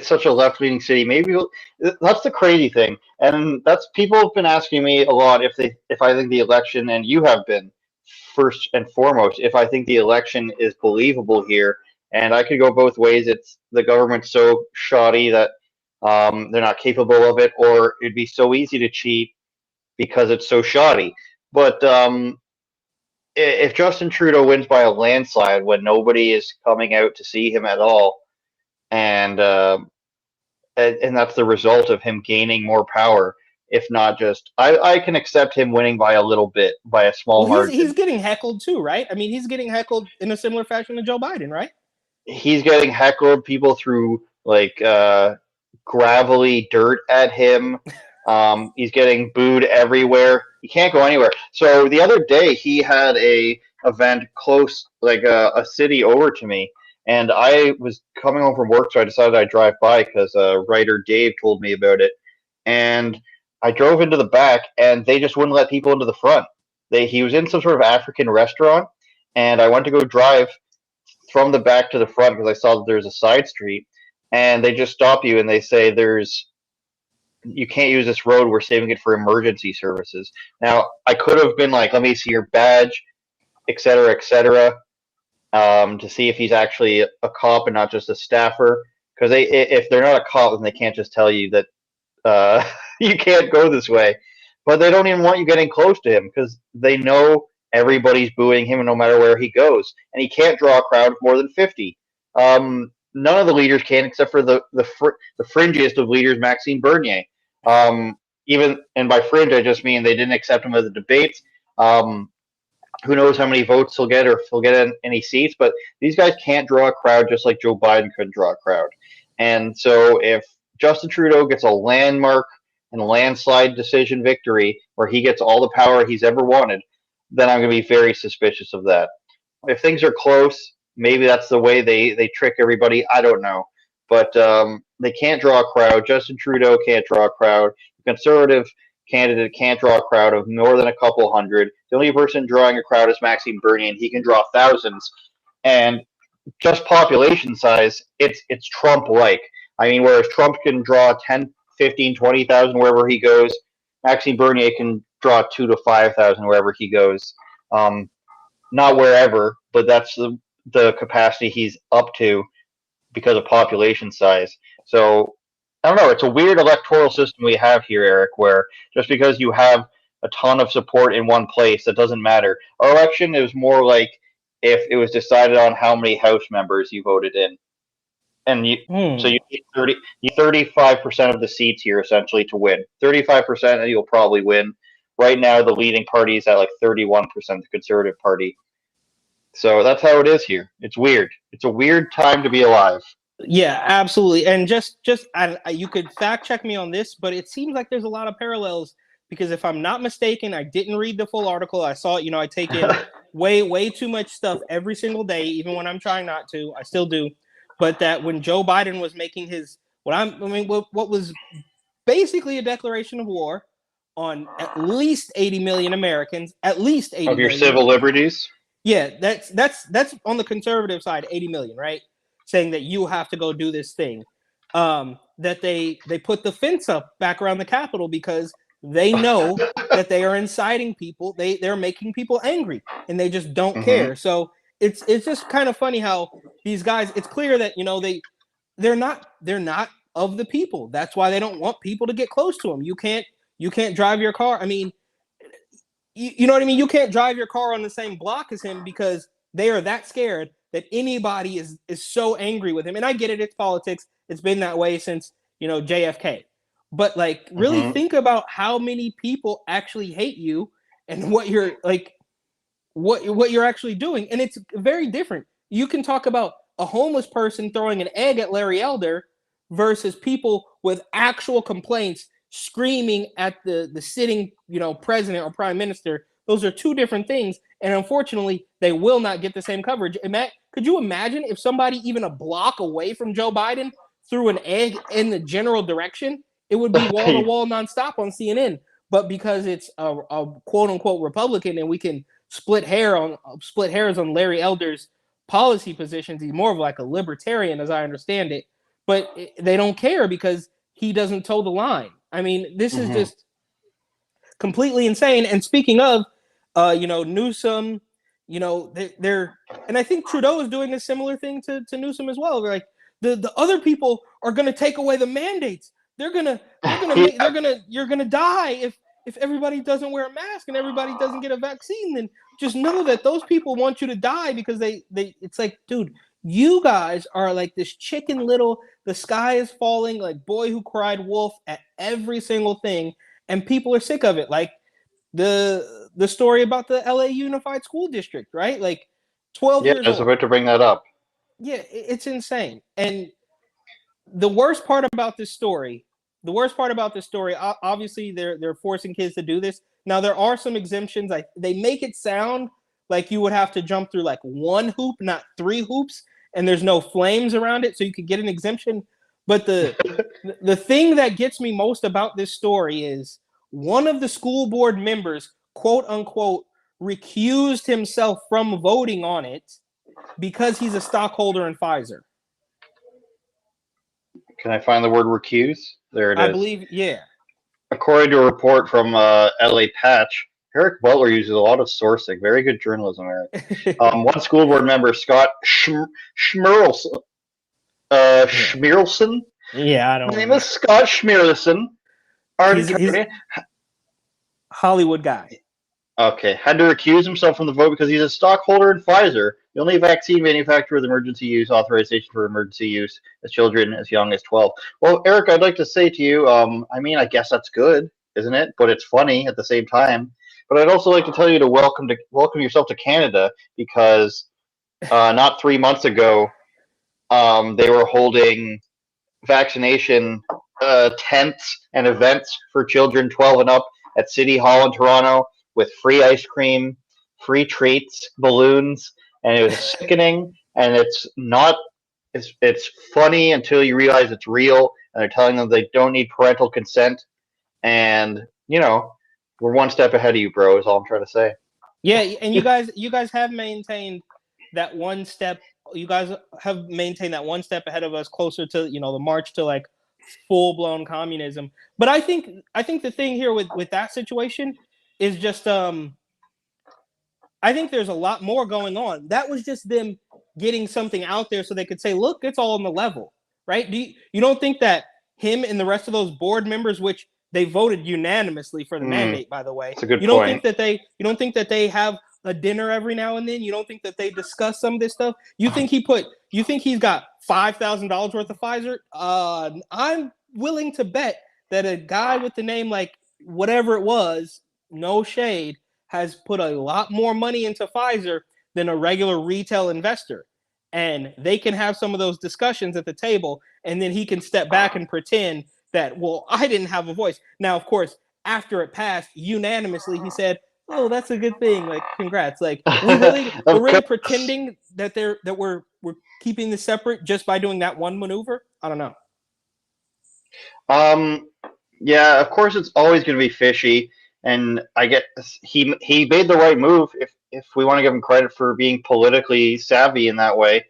such a left-leaning city. Maybe that's the crazy thing, and that's people have been asking me a lot if I think the election, and you have been first and foremost, if I think the election is believable here. And I could go both ways. It's the government's so shoddy that they're not capable of it, or it'd be so easy to cheat because it's so shoddy. But if Justin Trudeau wins by a landslide when nobody is coming out to see him at all, and that's the result of him gaining more power. If not just, I can accept him winning by a little bit, by a small margin. He's getting heckled too, right? I mean, he's getting heckled in a similar fashion to Joe Biden, right? He's getting heckled. People threw like gravelly dirt at him. He's getting booed everywhere. He can't go anywhere. So the other day he had a event close, like a city over to me, and I was coming home from work, so I decided I'd drive by because writer Dave told me about it, and I drove into the back, and they just wouldn't let people into the front. He was in some sort of African restaurant, and I went to go drive from the back to the front because I saw that there's a side street, and they just stop you and they say you can't use this road. We're saving it for emergency services. Now I could have been like, let me see your badge, etc., to see if he's actually a cop and not just a staffer. Because if they're not a cop, then they can't just tell you that you can't go this way. But they don't even want you getting close to him because they know everybody's booing him no matter where he goes, and he can't draw a crowd of more than 50. None of the leaders can, except for the fringiest of leaders, Maxime Bernier. And by fringe, I just mean they didn't accept him at the debates. Who knows how many votes he'll get or if he'll get any seats, but these guys can't draw a crowd just like Joe Biden couldn't draw a crowd. And so if Justin Trudeau gets a landmark and landslide decision victory where he gets all the power he's ever wanted, then I'm going to be very suspicious of that. If things are close, maybe that's the way they trick everybody. I don't know. But they can't draw a crowd. Justin Trudeau can't draw a crowd. The Conservative candidate can't draw a crowd of more than a couple hundred. The only person drawing a crowd is Maxime Bernier, and he can draw thousands. And just population size, it's Trump-like. I mean, whereas Trump can draw 10, 15, 20,000 wherever he goes, Maxime Bernier can draw 2 to 5,000 wherever he goes. Not wherever, but that's the capacity he's up to because of population size. So I don't know. It's a weird electoral system we have here, Eric, where just because you have a ton of support in one place, that doesn't matter. Our election is more like if it was decided on how many House members you voted in, and so you need 35% of the seats here essentially to win. 35%, and you'll probably win. Right now, the leading party is at like 31%, the Conservative Party. So that's how it is here. It's weird. It's a weird time to be alive. Yeah, absolutely. And just you could fact check me on this, but it seems like there's a lot of parallels because if I'm not mistaken, I didn't read the full article. I saw it. I take in way too much stuff every single day, even when I'm trying not to. I still do. But that when Joe Biden was making his what was basically a declaration of war on at least 80 million Americans, at least 80 of your million. Civil liberties. Yeah, that's on the conservative side, 80 million, right? Saying that you have to go do this thing. That they put the fence up back around the Capitol because they know that they are inciting people. They're making people angry, and they just don't care. So it's just kind of funny how these guys. It's clear that they're not of the people. That's why they don't want people to get close to them. You can't drive your car. I mean, you know what I mean? You can't drive your car on the same block as him because they are that scared that anybody is so angry with him. And I get it. It's politics. It's been that way since, JFK. But like, really think about how many people actually hate you and what you're like, what you're actually doing. And it's very different. You can talk about a homeless person throwing an egg at Larry Elder versus people with actual complaints screaming at the sitting, president or prime minister. Those are two different things. And unfortunately, they will not get the same coverage. And Matt, could you imagine if somebody even a block away from Joe Biden threw an egg in the general direction? It would be wall to wall nonstop on CNN. But because it's a quote unquote Republican and we can split hairs on Larry Elder's policy positions, he's more of like a libertarian, as I understand it. But they don't care because he doesn't toe the line. I mean, this is just completely insane. And speaking of, Newsom, they're and I think Trudeau is doing a similar thing to Newsom as well. They're like the other people are going to take away the mandates. You're gonna die if everybody doesn't wear a mask and everybody doesn't get a vaccine. Then just know that those people want you to die because they it's like, dude, you guys are like this chicken little, the sky is falling, like boy who cried wolf at every single thing, and people are sick of it. Like the story about the LA Unified School District, right? Like 12 Yeah, years I was old. about to bring that up. Yeah, it's insane. And the worst part about this story, obviously they're forcing kids to do this. Now there are some exemptions. Like they make it sound like you would have to jump through like one hoop, not 3 hoops, and there's no flames around it, so you could get an exemption. But the thing that gets me most about this story is one of the school board members, quote unquote, recused himself from voting on it because he's a stockholder in Pfizer. Can I find the word recuse? There it is. I believe, yeah. According to a report from LA Patch, Eric Butler uses a lot of sourcing. Very good journalism, Eric. One school board member, Scott Schmirlson. Schmirlson? Yeah, I don't know. My name is Scott Schmirlson. He's Hollywood guy. Okay, had to recuse himself from the vote because he's a stockholder in Pfizer, the only vaccine manufacturer with emergency use authorization for emergency use as children as young as 12. Well, Eric, I'd like to say to you, I mean, I guess that's good, isn't it? But it's funny at the same time. But I'd also like to tell you to welcome yourself to Canada because not 3 months ago, they were holding vaccination tents and events for children 12 and up at City Hall in Toronto with free ice cream, free treats, balloons, and it was sickening. And it's not, it's funny until you realize it's real. And they're telling them they don't need parental consent. And we're one step ahead of you, bro. Is all I'm trying to say. Yeah, and you guys have maintained that one step. You guys have maintained that one step ahead of us, closer to the march to like full blown communism. But I think the thing here with that situation is just I think there's a lot more going on. That was just them getting something out there so they could say, look, it's all on the level, right? You don't think that him and the rest of those board members, which they voted unanimously for the mandate, by the way. That's a good you don't point. think that they have a dinner every now and then? You don't think that they discuss some of this stuff? You think he's got $5,000 worth of Pfizer? I'm willing to bet that a guy with the name like whatever it was, no shade, has put a lot more money into Pfizer than a regular retail investor. And they can have some of those discussions at the table, and then he can step back and pretend that, well, I didn't have a voice. Now, of course, after it passed unanimously, he said, oh, that's a good thing. Like, congrats. Like, we're really pretending that we're keeping this separate just by doing that one maneuver. I don't know. Yeah, of course it's always going to be fishy, and I get he made the right move if we want to give him credit for being politically savvy in that way.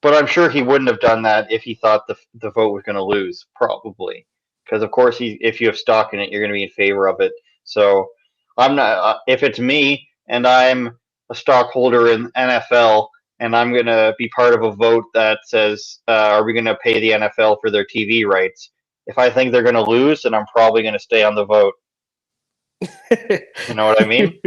But I'm sure he wouldn't have done that if he thought the vote was going to lose, probably, because of course if you have stock in it, you're going to be in favor of it. So I'm not. If it's me and I'm a stockholder in NFL, and I'm going to be part of a vote that says, are we going to pay the NFL for their TV rights? If I think they're going to lose, then I'm probably going to stay on the vote. You know what I mean?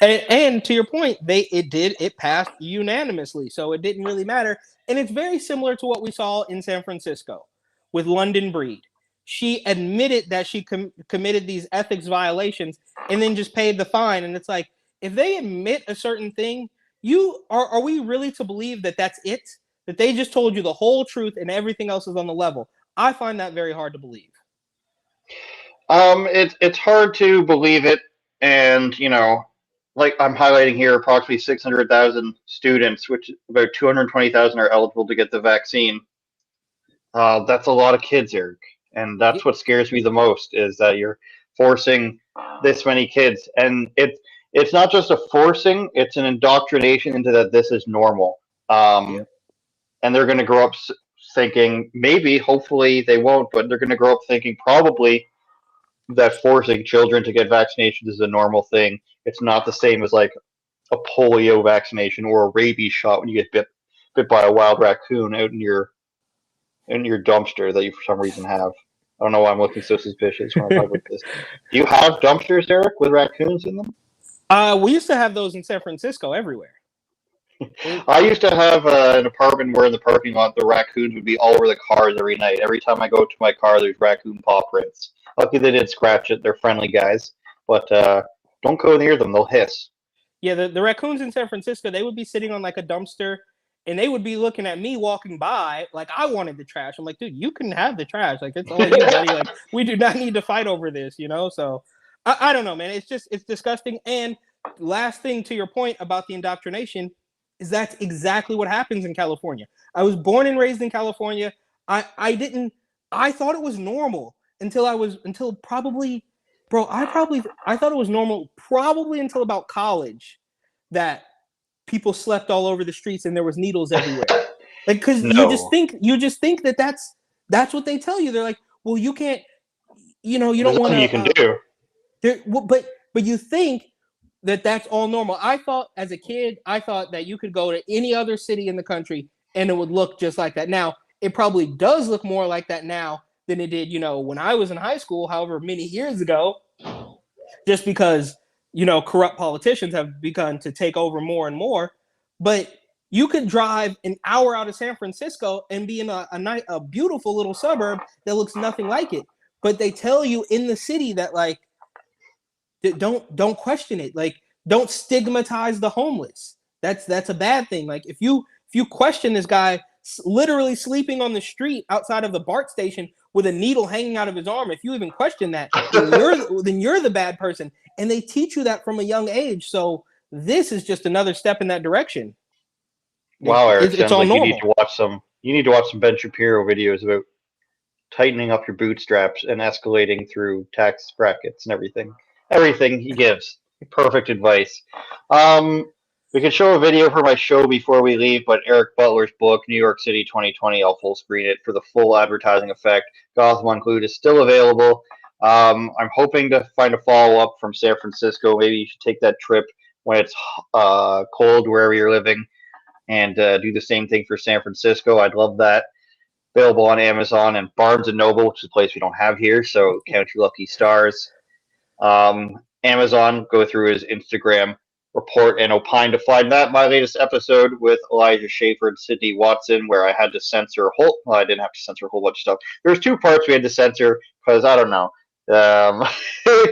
And to your point, it passed unanimously, so it didn't really matter. And it's very similar to what we saw in San Francisco with London Breed. She admitted that she committed these ethics violations and then just paid the fine. And it's like, if they admit a certain thing, are we really to believe that that's it? That they just told you the whole truth and everything else is on the level? I find that very hard to believe. It's hard to believe it, and like I'm highlighting here, approximately 600,000 students, which about 220,000 are eligible to get the vaccine. That's a lot of kids, Eric, and that's what scares me the most is that you're forcing this many kids, and it's not just a forcing; it's an indoctrination into that this is normal. And they're going to grow up thinking, maybe, hopefully they won't, but they're going to grow up thinking probably that forcing children to get vaccinations is a normal thing. It's not the same as like a polio vaccination or a rabies shot when you get bit by a wild raccoon out in your dumpster that you for some reason have. I don't know why I'm looking so suspicious when I talk about this. Do you have dumpsters, Eric, with raccoons in them? We used to have those in San Francisco everywhere. I used to have an apartment where in the parking lot the raccoons would be all over the cars every night. Every time I go to my car, there's raccoon paw prints. Lucky they did scratch it. They're friendly guys, but don't go near them. They'll hiss. Yeah, the raccoons in San Francisco, they would be sitting on like a dumpster, and they would be looking at me walking by like I wanted the trash. I'm like, dude, you can have the trash. Like, it's all you, buddy. Like, we do not need to fight over this, you know? So I don't know, man. It's disgusting. And last thing to your point about the indoctrination is that's exactly what happens in California. I was born and raised in California. I thought it was normal until probably, bro, I thought it was normal probably until about college that people slept all over the streets and there was needles everywhere. Like, because you just think that that's what they tell you. They're like, well, you can't, you don't want to. You can do. But you think that that's all normal. I thought as a kid, that you could go to any other city in the country and it would look just like that. Now, it probably does look more like that now than it did, when I was in high school, however many years ago, just because, corrupt politicians have begun to take over more and more. But you could drive an hour out of San Francisco and be in a beautiful little suburb that looks nothing like it. But they tell you in the city that, like, don't question it. Like, don't stigmatize the homeless. That's a bad thing. Like, if you question this guy literally sleeping on the street outside of the BART station with a needle hanging out of his arm, if you even question that, then you're the bad person. And they teach you that from a young age. So this is just another step in that direction. Wow, Eric, it's all like normal. You need to watch some Ben Shapiro videos about tightening up your bootstraps and escalating through tax brackets and everything. Everything he gives. Perfect advice. We can show a video for my show before we leave, but Eric Butler's book, New York City 2020, I'll full screen it for the full advertising effect. Gotham Unglued is still available. I'm hoping to find a follow-up from San Francisco. Maybe you should take that trip when it's cold wherever you're living and do the same thing for San Francisco. I'd love that. Available on Amazon and Barnes & Noble, which is a place we don't have here, so count your lucky stars. Amazon, go through his Instagram, report, and Opine to find that. My latest episode with Elijah Schaffer and Sydney Watson, where I had to censor I didn't have to censor a whole bunch of stuff. There's 2 parts we had to censor because, I don't know,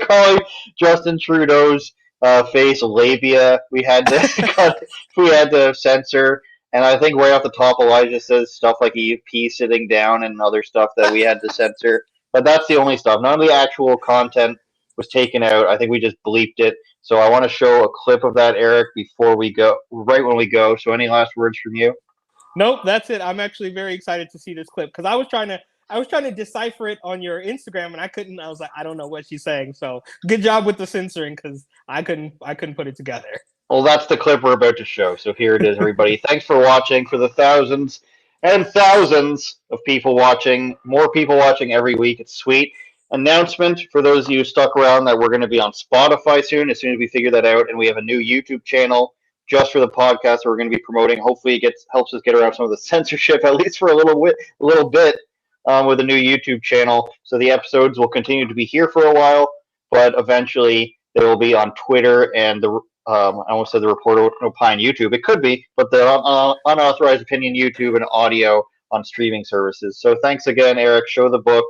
calling Justin Trudeau's face labia we had to censor. And I think right off the top, Elijah says stuff like EP sitting down and other stuff that we had to censor. But that's the only stuff. None of the actual content was taken out. I think we just bleeped it. So I want to show a clip of that, Eric, before we go, right when we go. So any last words from you? Nope, that's it. I'm actually very excited to see this clip because I was trying to decipher it on your Instagram and I couldn't. I was like, I don't know what she's saying. So good job with the censoring because I couldn't put it together. Well, that's the clip we're about to show. So here it is, everybody. Thanks for watching. For the thousands and thousands of people watching, more people watching every week. It's sweet. Announcement for those of you who stuck around that we're going to be on Spotify soon as we figure that out. And we have a new YouTube channel just for the podcast that we're going to be promoting. Hopefully it helps us get around some of the censorship, at least for a little bit with a new YouTube channel. So the episodes will continue to be here for a while, but eventually they will be on Twitter and I almost said the Report Opine YouTube. It could be, but the Unauthorized Opinion YouTube and audio on streaming services. So thanks again, Eric. Show the book.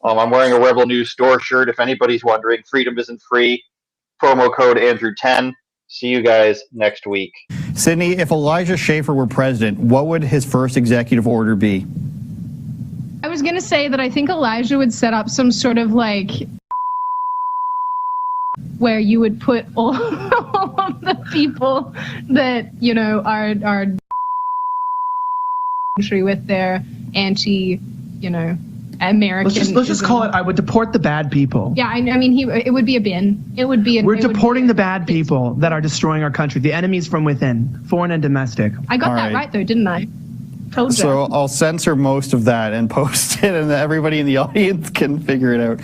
I'm wearing a Rebel News store shirt. If anybody's wondering, freedom isn't free. Promo code Andrew10. See you guys next week. Sydney, if Elijah Schaffer were president, what would his first executive order be? I was going to say that I think Elijah would set up some sort of like where you would put all of the people that, are country with their anti, American. Let's just call it. I would deport the bad people. Yeah, I mean, it would be a bin. It would be. We're deporting the bad people that are destroying our country. The enemies from within, foreign and domestic. I got that right though, didn't I? Told you. So I'll censor most of that and post it, and everybody in the audience can figure it out.